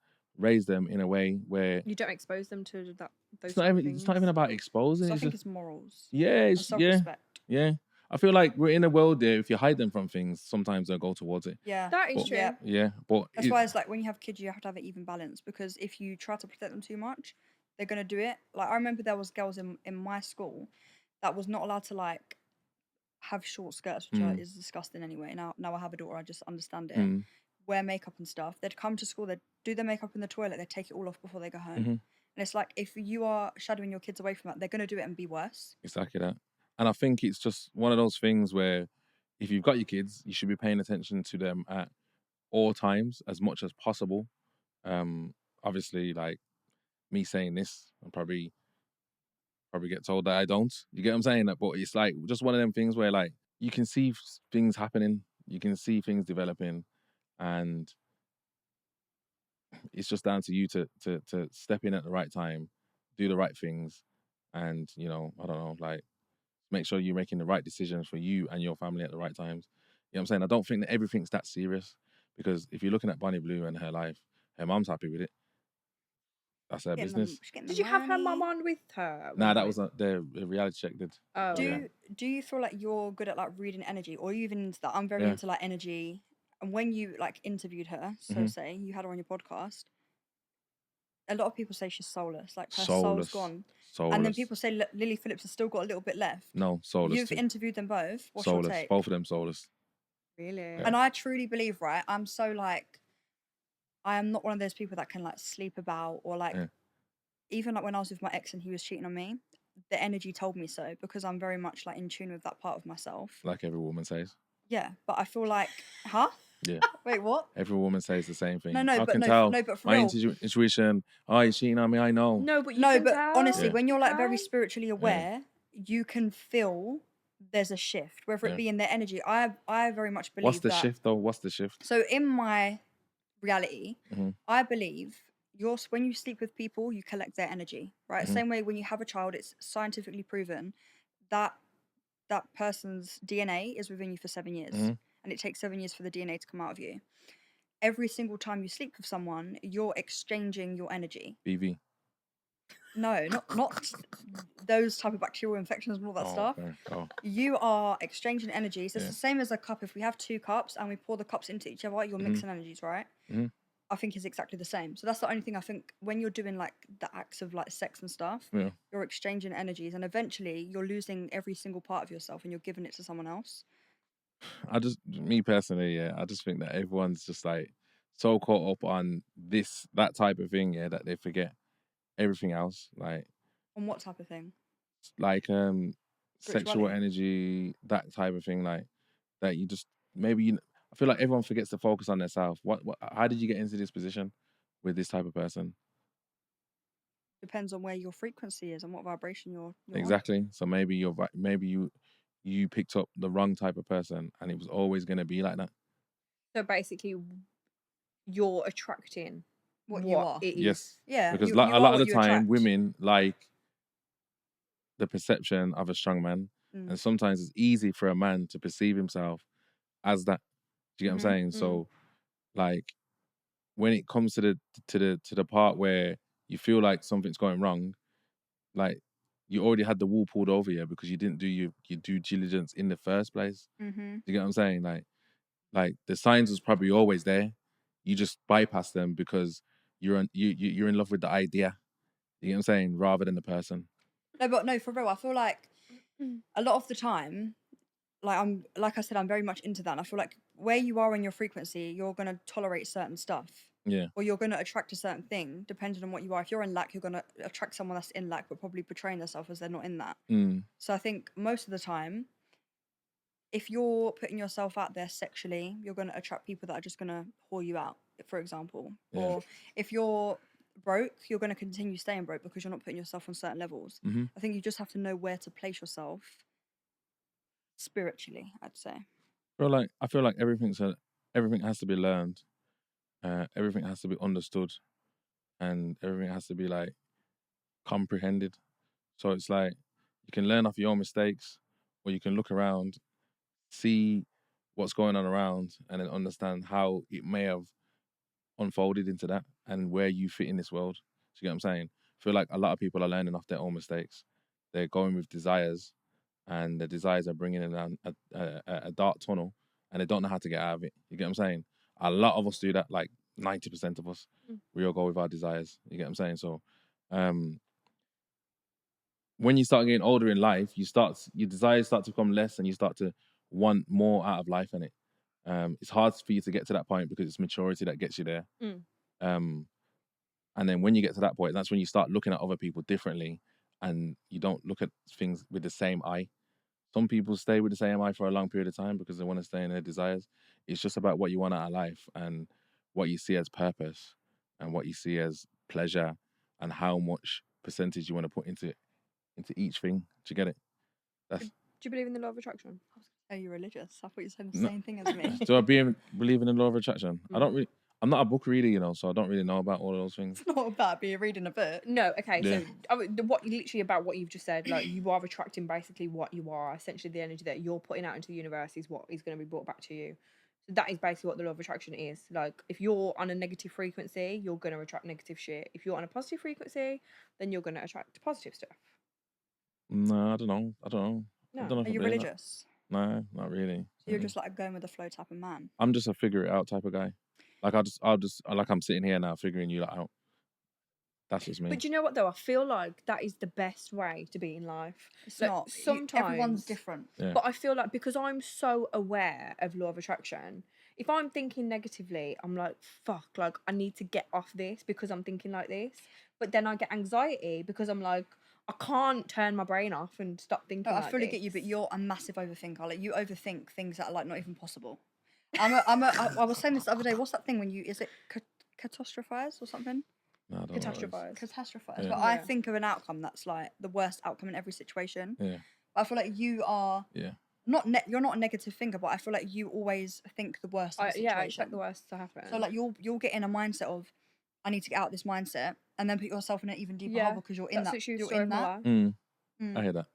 them in a way where you don't expose them to that. It's not even about exposing. So I think it's morals. Yeah, it's self-respect. Yeah. I feel like we're in a world there. If you hide them from things, sometimes they'll go towards it. Yeah, that is true. Yeah, but that's why it's like when you have kids, you have to have an even balance because if you try to protect them too much, they're gonna do it. Like I remember there was girls in my school that was not allowed to like have short skirts, which is disgusting anyway. Now I have a daughter, I just understand it. Wear makeup and stuff. They'd come to school, they'd do their makeup in the toilet, they'd take it all off before they go home. And it's like if you are shadowing your kids away from that, they're gonna do it and be worse. Exactly that. And I think it's just one of those things where if you've got your kids, you should be paying attention to them at all times as much as possible. Obviously, like me saying this, I'll probably get told that I don't. You get what I'm saying? But it's like just one of them things where like you can see things happening, you can see things developing, and it's just down to you to step in at the right time, do the right things, and you know, I don't know, like make sure you're making the right decisions for you and your family at the right times. You know what I'm saying? I don't think that everything's that serious because if you're looking at Bunny Blue and her life, her mum's happy with it. That's her business. Did you have her mum on with her? Nah, that was the reality check did. Oh. Do you feel like you're good at like reading energy, or are you even into that? I'm very into like energy. And when you like interviewed her, so say you had her on your podcast, a lot of people say she's soulless, like her soul's gone. Soulless. And then people say Lily Phillips has still got a little bit left. No, soulless. You've interviewed them both. What's soulless. Your take? Both of them soulless. Really? Yeah. And I truly believe, right? I'm so like, I am not one of those people that can like sleep about or like, even like when I was with my ex and he was cheating on me, the energy told me so because I'm very much like in tune with that part of myself. Like every woman says. Yeah, but I feel like, Yeah. Wait, what? Every woman says the same thing. No, I but can tell. but for my real. intuition. Oh, you're cheating on me. I know. No, but tell. Honestly, when you're like very spiritually aware, you can feel there's a shift, whether it be in their energy. I very much believe. What's the shift though? What's the shift? So in my reality, I believe when you sleep with people, you collect their energy, right? Same way when you have a child, it's scientifically proven that that person's DNA is within you for 7 years. And it takes 7 years for the DNA to come out of you. Every single time you sleep with someone, you're exchanging your energy. BV. No, not those type of bacterial infections and all that stuff. Okay. Oh. You are exchanging energies. It's the same as a cup. If we have 2 cups and we pour the cups into each other, you're mixing energies, right? I think is exactly the same. So that's the only thing I think when you're doing like the acts of like sex and stuff, you're exchanging energies and eventually you're losing every single part of yourself and you're giving it to someone else. Me personally, I just think that everyone's just like so caught up on that type of thing, that they forget everything else. Like on what type of thing? Like sexual energy, that type of thing. Like that you just I feel like everyone forgets to focus on themselves. How did you get into this position with this type of person? Depends on where your frequency is and what vibration you're on. Exactly. So maybe you picked up the wrong type of person, and it was always going to be like that. So basically, you're attracting What you are. it is. Yes. Yeah, Because you a are lot what of the you time, attract. women like the perception of a strong man, and sometimes it's easy for a man to perceive himself as that. Do you get what I'm saying? So, like, when it comes to the part where you feel like something's going wrong, like you already had the wool pulled over you because you didn't do your due diligence in the first place. Do you get what I'm saying? Like the signs was probably always there. You just bypass them because you're in love with the idea. You get what I'm saying? Rather than the person. No, for real. I feel like a lot of the time, like I said, I'm very much into that. And I feel like where you are in your frequency, you're gonna tolerate certain stuff. Yeah. Or you're gonna attract a certain thing, depending on what you are. If you're in lack, you're gonna attract someone that's in lack, but probably portraying themselves as they're not in that. So I think most of the time, if you're putting yourself out there sexually, you're gonna attract people that are just gonna whore you out, for example. Yeah. Or if you're broke, you're gonna continue staying broke because you're not putting yourself on certain levels. I think you just have to know where to place yourself spiritually, I'd say. I feel like everything has to be learned, everything has to be understood, and everything has to be like comprehended. So it's like you can learn off your own mistakes, or you can look around, see what's going on around, and then understand how it may have unfolded into that and where you fit in this world. Do you get what I'm saying? I feel like a lot of people are learning off their own mistakes. They're going with desires, and the desires are bringing in a dark tunnel, and they don't know how to get out of it. You get what I'm saying? A lot of us do that, like 90% of us. We all go with our desires. You get what I'm saying? So, when you start getting older in life, your desires start to become less, and you start to want more out of life, and it's hard for you to get to that point because it's maturity that gets you there. And then when you get to that point, that's when you start looking at other people differently, and you don't look at things with the same eye. Some people stay with the same eye for a long period of time because they want to stay in their desires. It's just about what you want out of life and what you see as purpose and what you see as pleasure and how much percentage you want to put into each thing. Do you get it? Do you believe in the law of attraction? Are you religious? I thought you said the same thing as me. Do I believe in the law of attraction? I'm not a book reader, so I don't really know about all of those things. It's not about being reading a book. No, okay. Yeah. So literally about what you've just said, like you are attracting basically what you are. Essentially, the energy that you're putting out into the universe is what is going to be brought back to you. So that is basically what the law of attraction is. Like if you're on a negative frequency, you're going to attract negative shit. If you're on a positive frequency, then you're going to attract positive stuff. No, I don't know. No. I don't know. Are you religious? No, not really. So you're just like a going with the flow type of man. I'm just a figure it out type of guy. Like I'll just like I'm sitting here now figuring you out. That's just me. But you know what though? I feel like that is the best way to be in life. It's like, not. Sometimes Everyone's different. Yeah. But I feel like because I'm so aware of law of attraction, if I'm thinking negatively, I'm like, fuck, like I need to get off this because I'm thinking like this. But then I get anxiety because I'm like, I can't turn my brain off and stop thinking. I fully get you, but you're a massive overthinker. Like you overthink things that are like not even possible. I was saying this the other day. What's that thing when is it catastrophize or something? No, I don't Catastrophize. Yeah. But I think of an outcome that's like the worst outcome in every situation. Yeah. I feel like you are. Yeah. You're not a negative thinker, but I feel like you always think the worst of the situation. Yeah, I expect the worst to happen. So like you'll get in a mindset of, I need to get out of this mindset, and then put yourself in an even deeper hole because you're in that. You're in that. I hear that.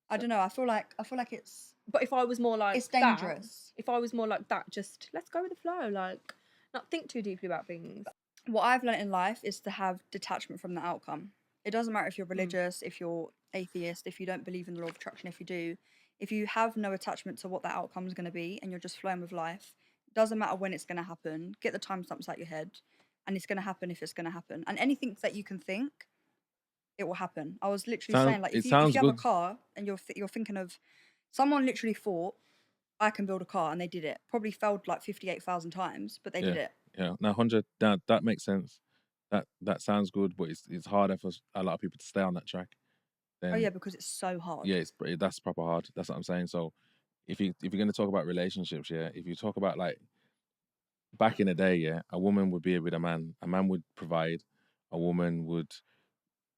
I don't know. I feel like it's. But if I was more like it's dangerous. If I was more like that, just let's go with the flow. Like, not think too deeply about things. What I've learned in life is to have detachment from the outcome. It doesn't matter if you're religious, if you're atheist, if you don't believe in the law of attraction, if you do. If you have no attachment to what that outcome is going to be and you're just flowing with life, it doesn't matter when it's going to happen. Get the timestamps out your head, and it's going to happen if it's going to happen. And anything that you can think, it will happen. I was literally saying, like, if you have a car and you're thinking of, someone literally thought, I can build a car, and they did it. Probably failed like 58,000 times, but they did it. Yeah, now 100. That makes sense. That sounds good, but it's harder for a lot of people to stay on that track. Then, because it's so hard. Yeah, that's proper hard. That's what I'm saying. So if you're gonna talk about relationships, yeah, if you talk about like back in the day, yeah, a woman would be with a man would provide, a woman would,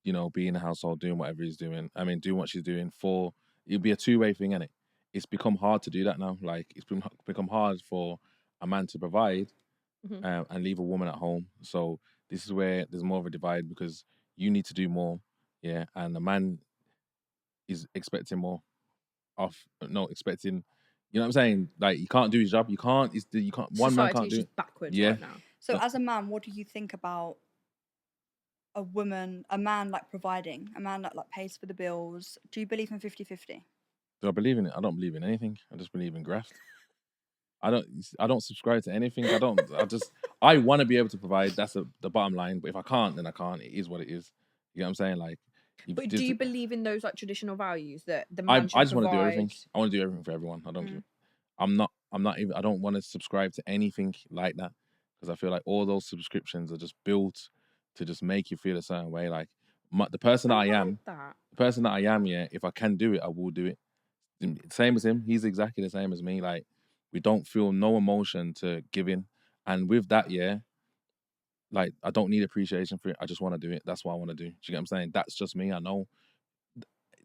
you know, be in the household doing whatever he's doing. I mean, doing what she's doing for. It'd be a two-way thing, innit? It's become hard to do that now. Like it's become hard for a man to provide and leave a woman at home. So this is where there's more of a divide because you need to do more, yeah, and the man is expecting more expecting. You know what I'm saying? Like you can't do his job. You can't. You can't. One man Society can't is do just it. backwards Yeah. right now. So as a man, what do you think about a man like providing, a man that like pays for the bills? Do you believe in 50-50? Do I believe in it? I don't believe in anything. I just believe in graft. I don't subscribe to anything. I want to be able to provide. That's the bottom line. But if I can't, then I can't. It is what it is. You know what I'm saying? Like, But do you believe in those like traditional values that the I man should just want to do provide? everything. I want to do everything for everyone. I don't give. I'm not even. I don't want to subscribe to anything like that because I feel like all those subscriptions are just built to just make you feel a certain way. Like the person that I am, yeah. If I can do it, I will do it. Same as him. He's exactly the same as me. Like we don't feel no emotion to give in, and with that, yeah. Like I don't need appreciation for it. I just want to do it. That's what I want to do. Do you get what I'm saying? That's just me. I know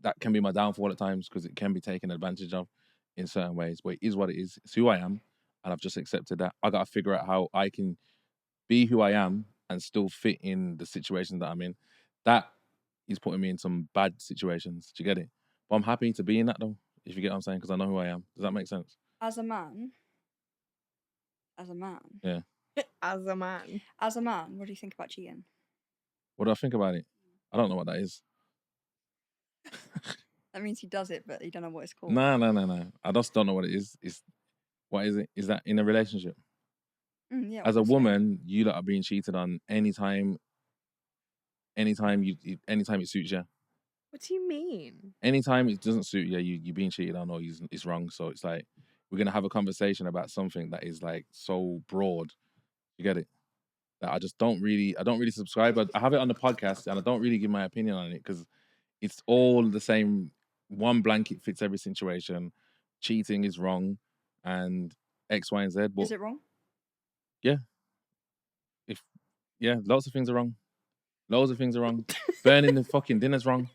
that can be my downfall at times because it can be taken advantage of in certain ways. But it is what it is. It's who I am, and I've just accepted that. I got to figure out how I can be who I am and still fit in the situation that I'm in. That is putting me in some bad situations. Do you get it? But I'm happy to be in that though. If you get what I'm saying, because I know who I am. Does that make sense? As a man. Yeah. As a man, what do you think about cheating? What do I think about it? I don't know what that is. That means he does it, but you don't know what it's called. No. I just don't know what it is. What is it? Is that in a relationship? Yeah. As a woman, you lot are being cheated on anytime it suits you. What do you mean? Anytime it doesn't suit you, you're being cheated on or it's wrong. So it's like we're gonna have a conversation about something that is like so broad. You get it? That I don't really subscribe. I have it on the podcast and I don't really give my opinion on it because it's all the same. One blanket fits every situation. Cheating is wrong, and X, Y, and Z. But is it wrong? Lots of things are wrong. Loads of things are wrong. Burning the fucking dinner's wrong.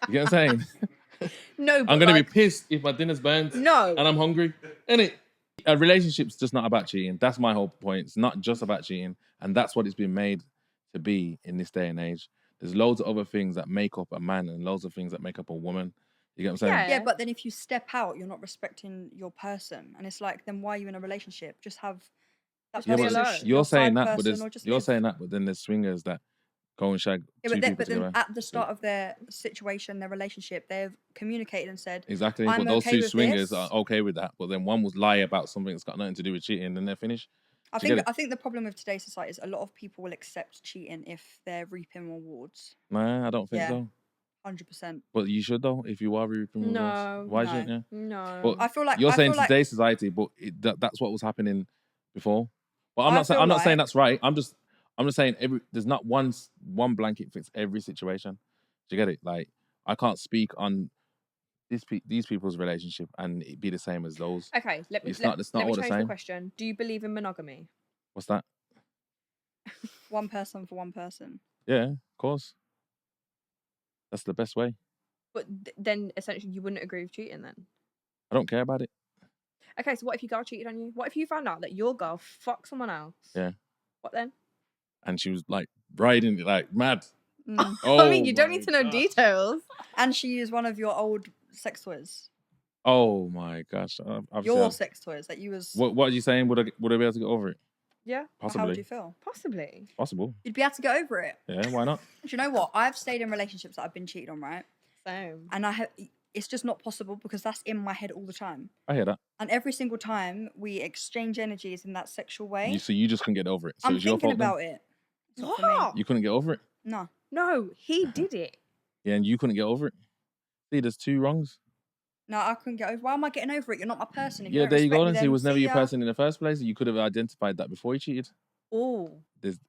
You get what I'm saying? No, but I'm gonna be pissed if my dinner's burnt. No. And I'm hungry. Innit? A relationship's just not about cheating. That's my whole point. It's not just about cheating, and that's what it's been made to be in this day and age. There's loads of other things that make up a man and loads of things that make up a woman. You get what I'm saying? Yeah, but then if you step out, you're not respecting your person, and it's like, then why are you in a relationship? Just have that Yeah, person. but you're saying that, but you're saying that, but then there's swingers that go and shag two people but then together. at the start of their situation, their relationship, they've communicated and said, exactly. I'm But those okay two with swingers this. are okay with that. But then one would lie about something that's got nothing to do with cheating, and they're finished. I think the problem with today's society is a lot of people will accept cheating if they're reaping rewards. Nah, I don't think so. 100%. But you should though, if you are reaping rewards. No. Why shouldn't you? No. But I feel like you're saying today's society, but that's what was happening before. But I'm not saying that's right. I'm just saying there's not one blanket fits every situation. Do you get it? Like I can't speak on these people's relationship and it be the same as those. Okay, let me it's not all the change same. the question. Do you believe in monogamy? What's that? One person for one person. Yeah, of course. That's the best way. But then essentially you wouldn't agree with cheating then? I don't care about it. Okay, so what if your girl cheated on you? What if you found out that your girl fucked someone else? Yeah. What then? And she was like riding it like mad. Oh, I mean, you don't need to know details. And she used one of your old sex toys. Oh my gosh! Your sex toys that you was. What are you saying? Would I be able to get over it? Yeah. Possibly. How would you feel? Possibly. Possible. You'd be able to get over it. Yeah, why not? Do you know what? I've stayed in relationships that I've been cheated on, right? Same. And it's just not possible because that's in my head all the time. I hear that. And every single time we exchange energies in that sexual way. So you just couldn't get over it. So I'm it's your thinking fault about then? it. It's not for me. You couldn't get over it? No, he did it. Yeah, and you couldn't get over it? See, there's two wrongs. No, I couldn't get over. Why am I getting over it? You're not my person. If Yeah, you there you go. then Then it was never your person in the first place. You could have identified that before you cheated. Oh.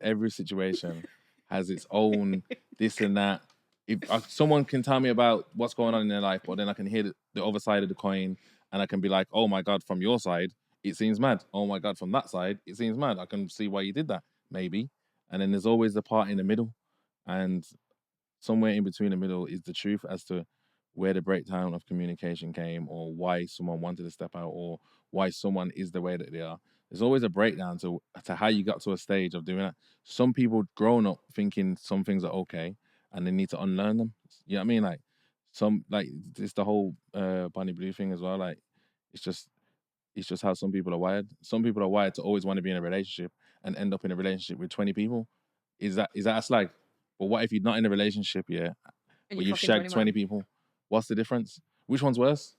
Every situation has its own this and that. if someone can tell me about what's going on in their life, but then I can hear the other side of the coin, and I can be like, oh my God, from your side, it seems mad. Oh my God, from that side, it seems mad. I can see why you did that, maybe. And then there's always the part in the middle, and somewhere in between the middle is the truth as to where the breakdown of communication came, or why someone wanted to step out, or why someone is the way that they are. There's always a breakdown to how you got to a stage of doing that. Some people grown up thinking some things are okay, and they need to unlearn them. You know what I mean? Like it's the whole Bunny Blue thing as well. Like it's just how some people are wired. Some people are wired to always want to be in a relationship and end up in a relationship with 20 people. Is that a slag? But what if you're not in a relationship yet, but you've shagged 20 people? What's the difference? Which one's worse?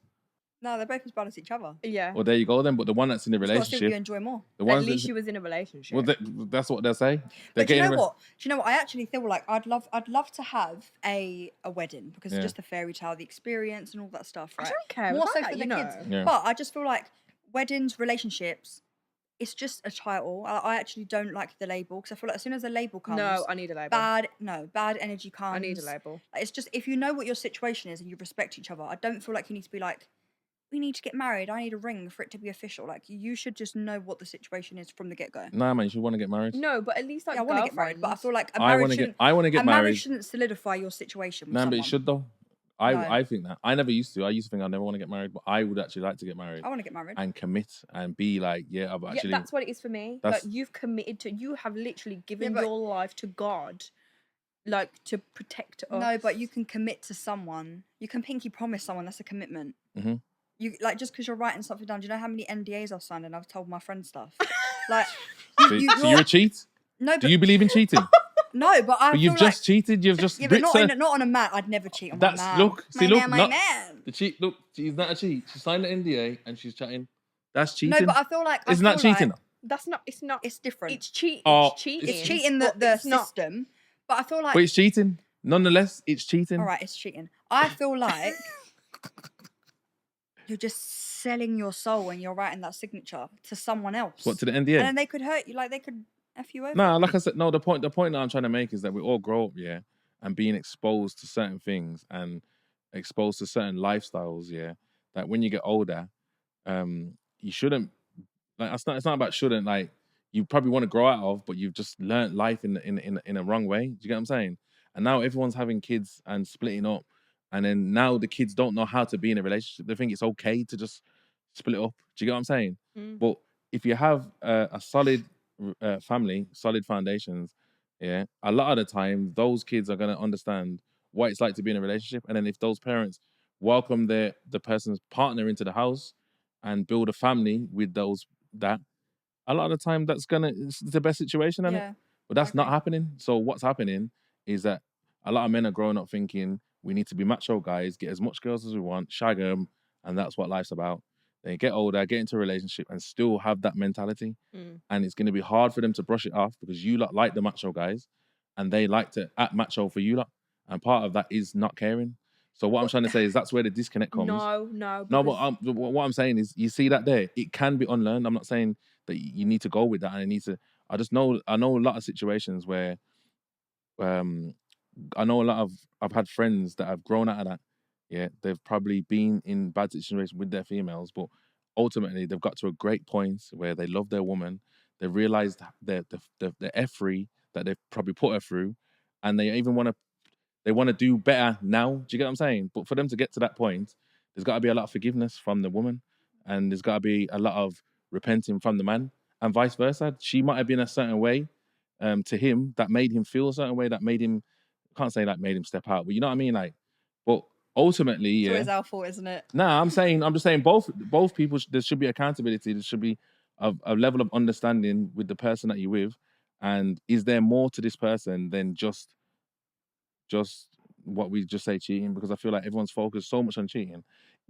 No, they're both as bad as each other. Yeah. Well, there you go then. But the one that's in the It's got to see what relationship, you enjoy more. At least she was in a relationship. Well, that's what they say. But do you know what? Do you know what? I actually feel like I'd love to have a wedding, because it's just a fairy tale, the experience and all that stuff, right? I don't care. More about so that, for the kids. Yeah. But I just feel like weddings, relationships, it's just a title. I actually don't like the label, because I feel like as soon as a label comes, No, I need a label. bad energy comes. I need a label. Like, it's just, if you know what your situation is and you respect each other, I don't feel like you need to be like, we need to get married, I need a ring for it to be official. Like, you should just know what the situation is from the get-go. Nah, man, you should want to get married. No, but at least like I want to get married, but I feel like I want to get married. marriage shouldn't solidify your situation with Nah, someone. but it should though. I think that. I never used to. I used to think I never want to get married, but I would actually like to get married. I want to get married. And commit and be like, yeah, I've actually... Yeah, that's what it is for me. Like, you've committed to... You have literally given your life to God, like, to protect us. No, but you can commit to someone. You can pinky promise someone. That's a commitment. Mm-hmm. You, like, just because you're writing something down. Do you know how many NDAs I've signed and I've told my friends stuff? Like, so you're a cheat? No, but... Do you believe in cheating? No, but I. But you've just cheated. You've just. Yeah, but not on a man. I'd never cheat on my man. Look, man. The cheat. Look, she's not a cheat. She signed the NDA and she's chatting. That's cheating. No, but I feel like isn't that cheating? That's not. It's not. It's different. It's cheating. It's cheating. It's cheating the system. But I feel like. But it's cheating. Nonetheless, it's cheating. All right, it's cheating. I feel like you're just selling your soul when you're writing that signature to someone else. What, to the NDA? And then they could hurt you. Like, they could F you over. No, like I said, no. The point that I'm trying to make is that we all grow up, yeah, and being exposed to certain things and exposed to certain lifestyles, yeah. That when you get older, you shouldn't. Like, it's not about shouldn't. Like, you probably want to grow out of, but you've just learnt life in a wrong way. Do you get what I'm saying? And now everyone's having kids and splitting up, and then now the kids don't know how to be in a relationship. They think it's okay to just split up. Do you get what I'm saying? Mm. But if you have a solid family, solid foundations, yeah, a lot of the time those kids are going to understand what it's like to be in a relationship. And then if those parents welcome the person's partner into the house and build a family with that, a lot of the time it's the best situation, isn't it? But that's not happening. So what's happening is that a lot of men are growing up thinking we need to be macho guys, get as much girls as we want, shag them, and that's what life's about. They get older, get into a relationship, and still have that mentality. Mm. And it's going to be hard for them to brush it off, because you lot like the macho guys, and they like to act macho for you lot. And part of that is not caring. So what I'm trying to say is that's where the disconnect comes. No. But what I'm saying is, you see that there, it can be unlearned. I'm not saying that you need to go with that, and I know a lot of situations where, I've had friends that have grown out of that. Yeah, they've probably been in bad situations with their females, but ultimately they've got to a great point where they love their woman. They realised the F3 that they've probably put her through, and they even want to do better now. Do you get what I'm saying? But for them to get to that point, there's got to be a lot of forgiveness from the woman, and there's got to be a lot of repenting from the man, and vice versa. She might have been a certain way to him that made him feel a certain way, that made him, I can't say like made him step out, but you know what I mean? Like, but ultimately, yeah. So it's our fault, isn't it? Nah, I'm just saying both people, there should be accountability. There should be a level of understanding with the person that you're with. And is there more to this person than just what we just say cheating? Because I feel like everyone's focused so much on cheating.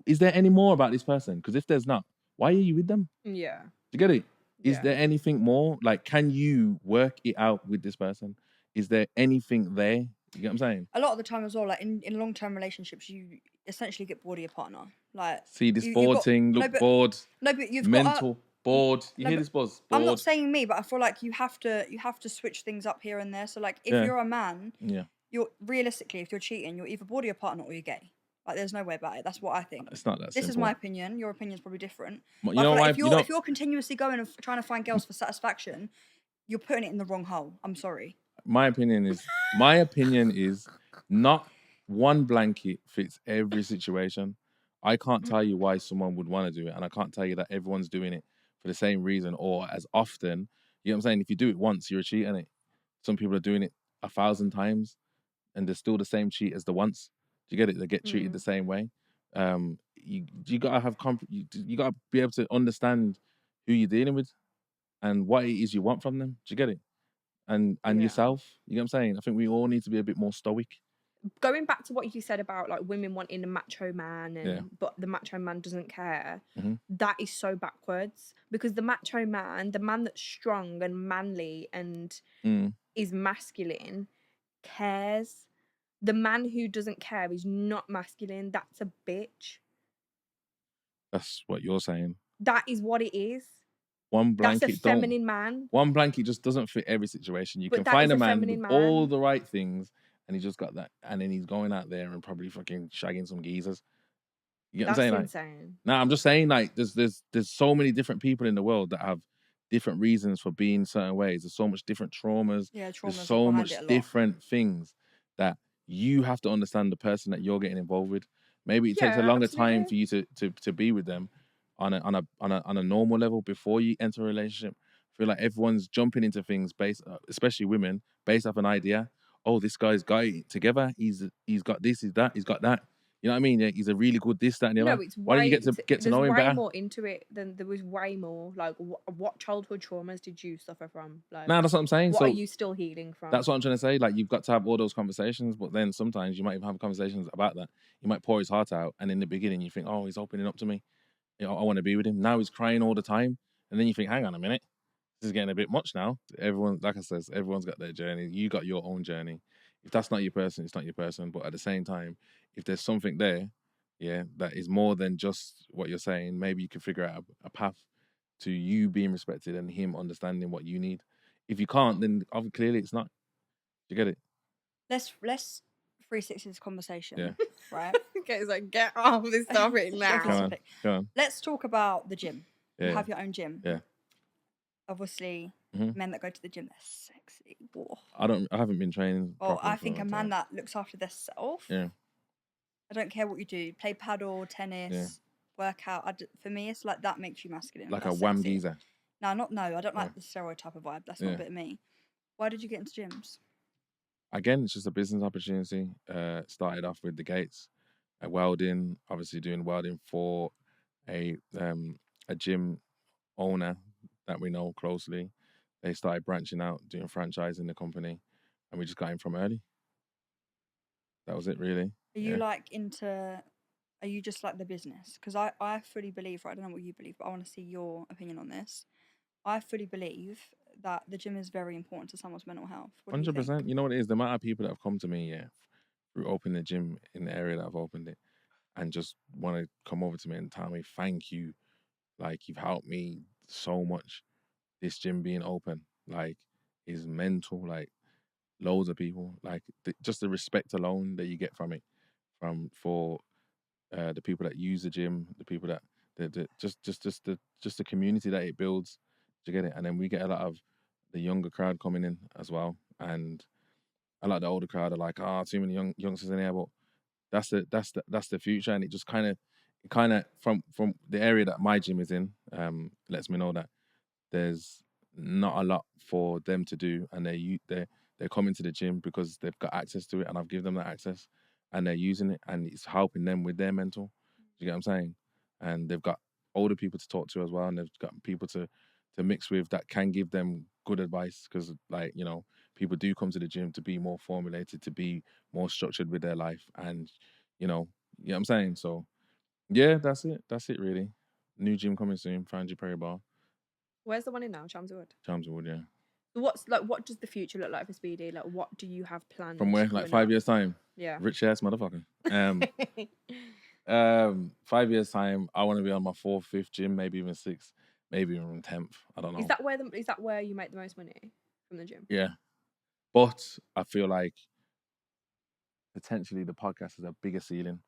Is there any more about this person? Because if there's not, why are you with them? Yeah. Do you get it? Is Yeah. there anything more? Like, can you work it out with this person? Is there anything there? You get what I'm saying? A lot of the time as well, like in long-term relationships, you essentially get bored of your partner. Like, see this bored thing, bored. No, but you've mental, bored. You No, hear but this buzz? I'm Bored. not saying me, but I feel like you have to switch things up here and there. So like, if Yeah. you're a man, Yeah. you're realistically, if you're cheating, you're either bored of your partner or you're gay. Like, there's no way about it. That's what I think. It's not that This simple. is my opinion. Your opinion's probably different. You But I know feel why? like if you're continuously going and trying to find girls for satisfaction, you're putting it in the wrong hole. I'm sorry. My opinion is not one blanket fits every situation. I can't tell you why someone would want to do it, and I can't tell you that everyone's doing it for the same reason or as often. You know what I'm saying? If you do it once, you're a cheat, innit? Some people are doing it 1,000 times, and they're still the same cheat as the once. Do you get it? They get treated the same way. You gotta have you gotta be able to understand who you're dealing with and what it is you want from them. Do you get it? And yourself. You know what I'm saying? I think we all need to be a bit more stoic. Going back to what you said about like women wanting a macho man and but the macho man doesn't care, that is so backwards, because the macho man, the man that's strong and manly and is masculine, cares. The man who doesn't care is not masculine. That's a bitch. That's what you're saying. That is what it is. One blanket, that's a feminine man. One blanket just doesn't fit every situation. You can find a man with all the right things, and he's just got that, and then he's going out there and probably fucking shagging some geezers. You get what I'm saying? That's insane. Nah, I'm just saying, like, there's so many different people in the world that have different reasons for being certain ways. There's so much different traumas. Yeah, There's so much different things that you have to understand the person that you're getting involved with. Maybe it takes a longer time for you to be with them on a normal level before you enter a relationship. I feel like everyone's jumping into things based, especially women, based off an idea. Oh, this guy's got it together. He's got this, he's that, he's got that. You know what I mean? Yeah, he's a really good this, that, and the other. Why don't you get to know him better? There's way more into it than there was way more. Like, what childhood traumas did you suffer from? Like, nah, that's what I'm saying. What are you still healing from? That's what I'm trying to say. Like, you've got to have all those conversations, but then sometimes you might even have conversations about that. You might pour his heart out, and in the beginning you think, oh, he's opening up to me. You know, I want to be with him. Now he's crying all the time, and then you think, hang on a minute, this is getting a bit much now. Everyone, like I said, everyone's got their journey. You got your own journey. If that's not your person, it's not your person. But at the same time, if there's something there, yeah, that is more than just what you're saying, maybe you can figure out a path to you being respected and him understanding what you need. If you can't, then clearly it's not. You get it? Let's 360 this conversation. Yeah. Right? Okay, it's like, get off this topic now. Go on. Let's talk about the gym. Yeah. You have your own gym. Yeah. Obviously, men that go to the gym, they're sexy. Whoa. I haven't been training. Oh, I think a man that looks after themselves. Yeah. I don't care what you do. Play paddle, tennis, work out. For me, it's like that makes you masculine. Like a wham geezer. No, I don't like the stereotype of vibe. That's not a bit of me. Why did you get into gyms? Again, it's just a business opportunity. Started off with the gates at Welding, obviously doing welding for a gym owner that we know closely. They started branching out, doing franchising the company, and we just got in from early. That was it, really. Are you are you just like the business? Because I fully believe, I don't know what you believe, but I want to see your opinion on this. I fully believe that the gym is very important to someone's mental health. 100%. You know what it is? The amount of people that have come to me, through opening the gym in the area that I've opened it, and just want to come over to me and tell me, thank you. Like, you've helped me so much. This gym being open, like, is mental. Like, loads of people, like, just the respect alone that you get from it, for the people that use the gym, the people that just the community that it builds. Do you get it? And then we get a lot of the younger crowd coming in as well, and a lot of the older crowd are like, too many youngsters in here, but that's the future. And it just kind of from the area that my gym is in, lets me know that there's not a lot for them to do, and they're coming to the gym because they've got access to it, and I've given them that access, and they're using it, and it's helping them with their mental. Do you get what I'm saying? And they've got older people to talk to as well, and they've got people to mix with that can give them good advice, because, like, you know, people do come to the gym to be more formulated, to be more structured with their life, and you know what I'm saying? So yeah, that's it really. New gym coming soon, Foundry Bar. Where's the one in now? Chelmsford? Chelmsford, yeah. What does the future look like for Speedy? Like, what do you have planned? From where? Like 5 years time? Yeah. Rich ass motherfucker. 5 years time, I want to be on my 4th, 5th gym, maybe even 6th, maybe even 10th. I don't know. Is that where you make the most money from the gym? Yeah. But I feel like potentially the podcast has a bigger ceiling.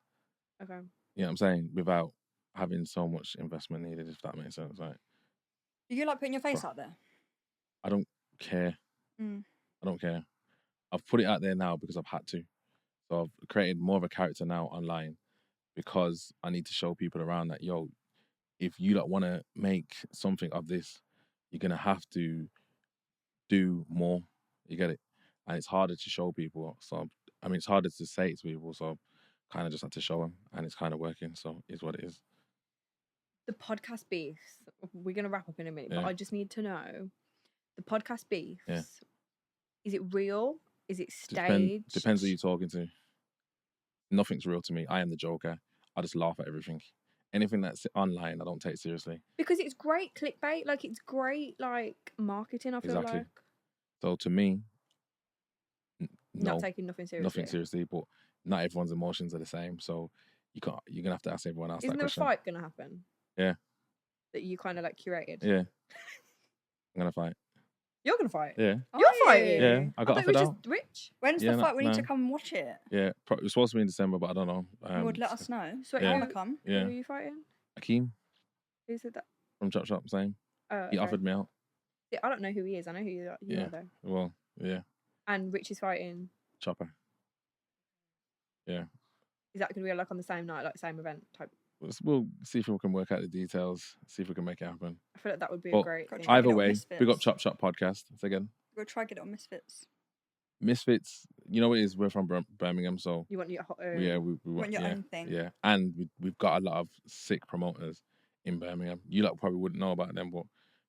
Okay. You know what I'm saying? Without having so much investment needed, if that makes sense. Like, Do you like putting your face out there? I don't care. Mm. I don't care. I've put it out there now because I've had to. So I've created more of a character now online because I need to show people around that, yo, if you don't want to make something of this, you're going to have to do more. You get it? And it's harder to show people. So, I mean, it's harder to say it to people. So kind of just had to show them, and it's kind of working. So it's what it is. The podcast beefs, we're going to wrap up in a minute, but Yeah. I just need to know, the podcast beefs, Yeah. is it real? Is it staged? Depends who you're talking to. Nothing's real to me. I am the Joker. I just laugh at everything. Anything that's online, I don't take seriously. Because it's great clickbait. Like, it's great, like, marketing, I feel Exactly. like. So to me, Not taking nothing seriously. Nothing seriously, but not everyone's emotions are the same. So you're going to have to ask everyone else Isn't that there question. a fight going to happen? Yeah. That you kind of, like, curated? Yeah. I'm going to fight. You're going to fight? Yeah. You're fighting? Yeah. I got thought offered it was out. just Rich. When's Yeah, the fight? We need no. to come and watch it. Yeah. It was supposed to be in December, but I don't know. Would let us know. So I Yeah. want to come. Yeah. Who are you fighting? Akeem Who said that? from Chop Shop, same. Oh, He okay. offered me out. Yeah, I don't know who he is. I know who you are, Yeah. though. Well, yeah. And Rich is fighting. Chopper. Yeah. Is that going to be like on the same night, like same event type? We'll see if we can work out the details, see if we can make it happen. I feel like that would be Well, a great Got thing. try Either get it on way, Misfits. big up Chop Shop podcast. Say again. We'll try get it on Misfits. Misfits, you know what it is? We're from Birmingham, so You want your yeah, we Want your yeah, own thing. yeah. And we've got a lot of sick promoters in Birmingham. You lot probably wouldn't know about them, but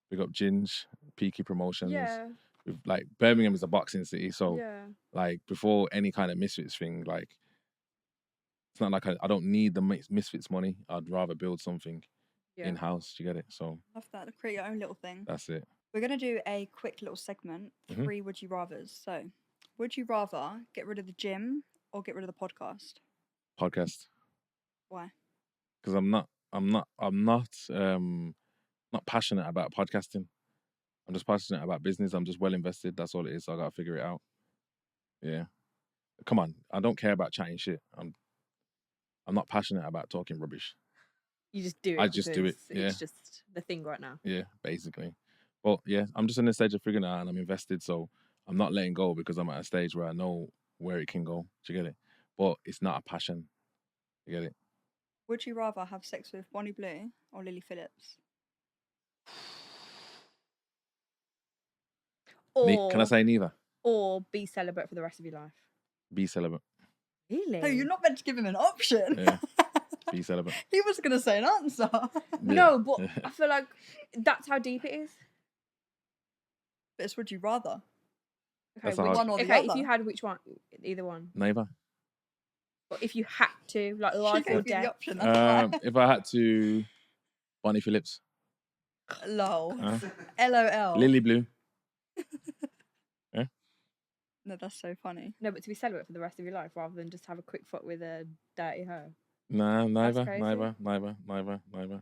we got Ginge, Peaky Promotions. Yeah, We've, like, Birmingham is a boxing city, so yeah. like before any kind of Misfits thing, like it's not like I don't need the Misfits money. I'd rather build something Yeah. in house. You get it? So Love that. Create your own little thing. that's it. We're going to do a quick little segment. Mhm. 3 would you rathers. So, would you rather get rid of the gym or get rid of the podcast? Podcast. Why? Because I'm not passionate about podcasting. I'm just passionate about business. I'm just well invested. That's all it is. So I gotta figure it out. Yeah. Come on. I don't care about chatting shit. I'm not passionate about talking rubbish. You just do it. I just do it, because It's just the thing right now. Yeah, basically. But yeah, I'm just in the stage of figuring it out and I'm invested, so I'm not letting go because I'm at a stage where I know where it can go. Do you get it? But it's not a passion. You get it? Would you rather have sex with Bonnie Blue or Lily Phillips? Or Can I say neither? Or be celibate for the rest of your life. Be celibate. Really? No, you're not meant to give him an option. Yeah. Be celibate. He was going to say an answer. No, but I feel like that's how deep it is. But it's would you rather? Okay, That's a hard- One or the okay, other. if you had which one? Either one. Neither. But if you had to, like She life gave or you the death. option. That's why. If I had to, Bonnie Phillips, Lol. Huh? LOL. Lily Blue. No, that's so funny. No, but to be celibate for the rest of your life rather than just have a quick foot with a dirty hoe. Nah, neither. crazy. Neither.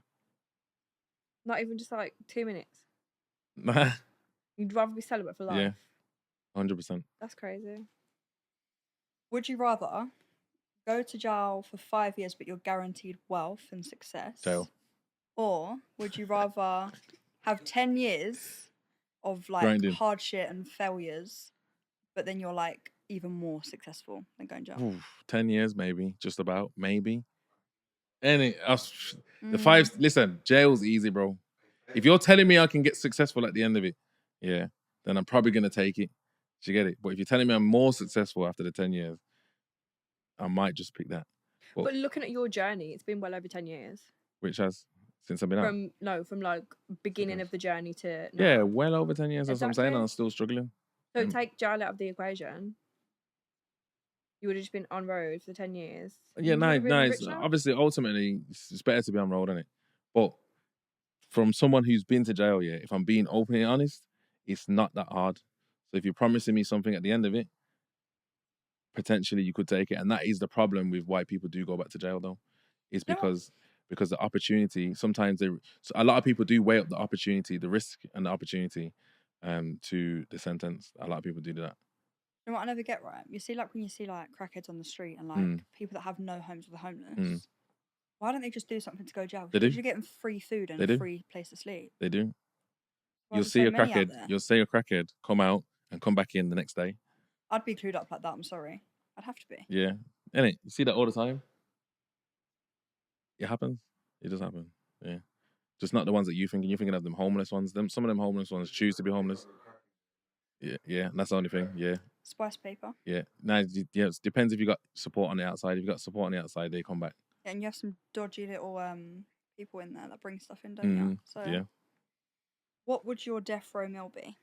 Not even just like 2 minutes. Nah. You'd rather be celibate for life. Yeah. 100%. That's crazy. Would you rather go to jail for 5 years but you're guaranteed wealth and success? Jail. Or would you rather have 10 years of like Grinding. hardship and failures, but then you're like even more successful than going to jail? Oof, 10 years, maybe. Just about. Maybe. The Mm. 5... Listen, jail's easy, bro. If you're telling me I can get successful at the end of it, yeah, then I'm probably going to take it. Do you get it? But if you're telling me I'm more successful after the 10 years, I might just pick that. But looking at your journey, it's been well over 10 years. Which has, since I've been out. From like beginning Okay. of the journey to now. Yeah, well over 10 years. That's what I'm saying. Exactly. I'm still struggling. So take jail out of the equation. You would have just been on road for 10 years. Yeah, You would've been nice. rich now? Obviously, ultimately, it's better to be on road, isn't it? But from someone who's been to jail, yeah, if I'm being openly honest, it's not that hard. So if you're promising me something at the end of it, potentially you could take it. And that is the problem with why people do go back to jail, though. Is Yeah. because the opportunity, sometimes a lot of people do weigh up the opportunity, the risk and the opportunity to the sentence. A lot of people do that. You know what I never get right? You see, like when you see like crackheads on the street and like people that have no homes with the homeless, why don't they just do something to go to jail? They do. You get them free food and They a do. free place to sleep. They do. Why You'll there's see so a many out crackhead. there? You'll see a crackhead come out and come back in the next day. I'd be clued up like that. I'm sorry. I'd have to be. Yeah. Innit? You see that all the time? It happens. It does happen. Yeah. Just not the ones that you're thinking of them homeless ones. Some of them homeless ones choose to be homeless. Yeah. That's the only thing. Yeah. Spice paper. Yeah. Now, yeah, it depends if you got support on the outside. If you got support on the outside, they come back. Yeah, and you have some dodgy little people in there that bring stuff in, don't you? So yeah. what would your death row meal be?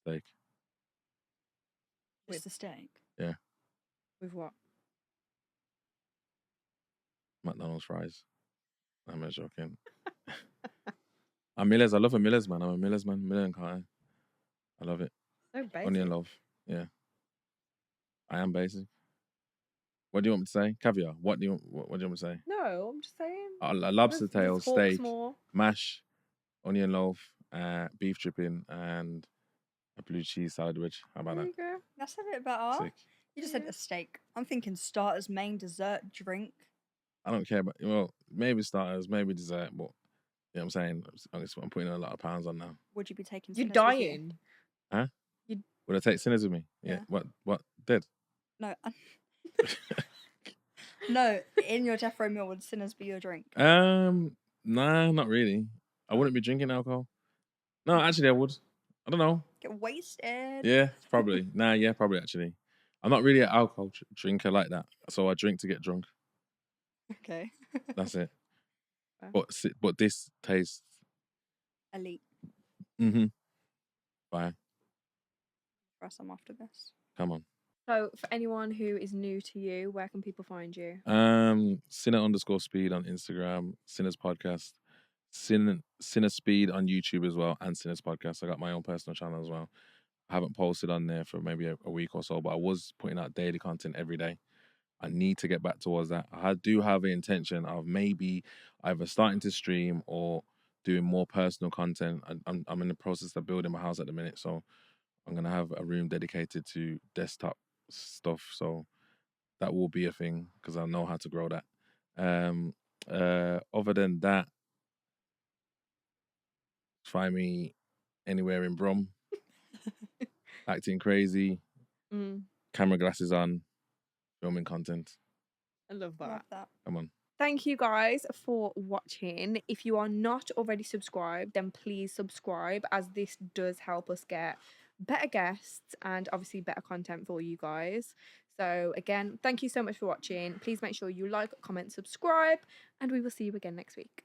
Steak. Just a steak. Yeah. With what? McDonald's fries. I'm not joking. I'm Miller's. I love a Miller's, man. I'm a Miller's man. Miller and Carter. I love it. So basic. Onion loaf. Yeah. I am basic. What do you want me to say? Caviar. What do you want me to say? No, I'm just saying. Lobster tail, steak, more. mash, onion loaf, beef dripping, and a blue cheese salad wedge. How about There that? you go. That's a bit better. Sick. You just said a steak. I'm thinking starters, main, dessert, drink. I don't care about, well, maybe starters, maybe dessert, but you know what I'm saying? I'm putting a lot of pounds on now. Would you be taking? You're Sinners with you? dying. Huh? You- Would I take Sinners with me? Yeah. What? Dead? No. No, in your death row meal, would Sinners be your drink? Nah, not really. I wouldn't be drinking alcohol. No, actually, I would. I don't know. Get wasted. Yeah, probably. Yeah, probably actually. I'm not really an alcohol drinker like that, so I drink to get drunk. Okay. That's it. Fair. But this tastes Elite. Bye. For some after this. Come on. So, for anyone who is new to you, where can people find you? Sinner_speed on Instagram, Sinners Podcast, Sinner Speed on YouTube as well, and Sinners Podcast. I got my own personal channel as well. I haven't posted on there for maybe a week or so, but I was putting out daily content every day. I need to get back towards that. I do have the intention of maybe either starting to stream or doing more personal content. I'm in the process of building my house at the minute, so I'm gonna have a room dedicated to desktop stuff. So that will be a thing because I know how to grow that. Other than that, find me anywhere in Brum, acting crazy, camera glasses on, filming content. I love that. Love that. Come on. Thank you guys for watching. If you are not already subscribed, then please subscribe, as this does help us get better guests and obviously better content for you guys. So again, thank you so much for watching. Please make sure you like, comment, subscribe, and we will see you again next week.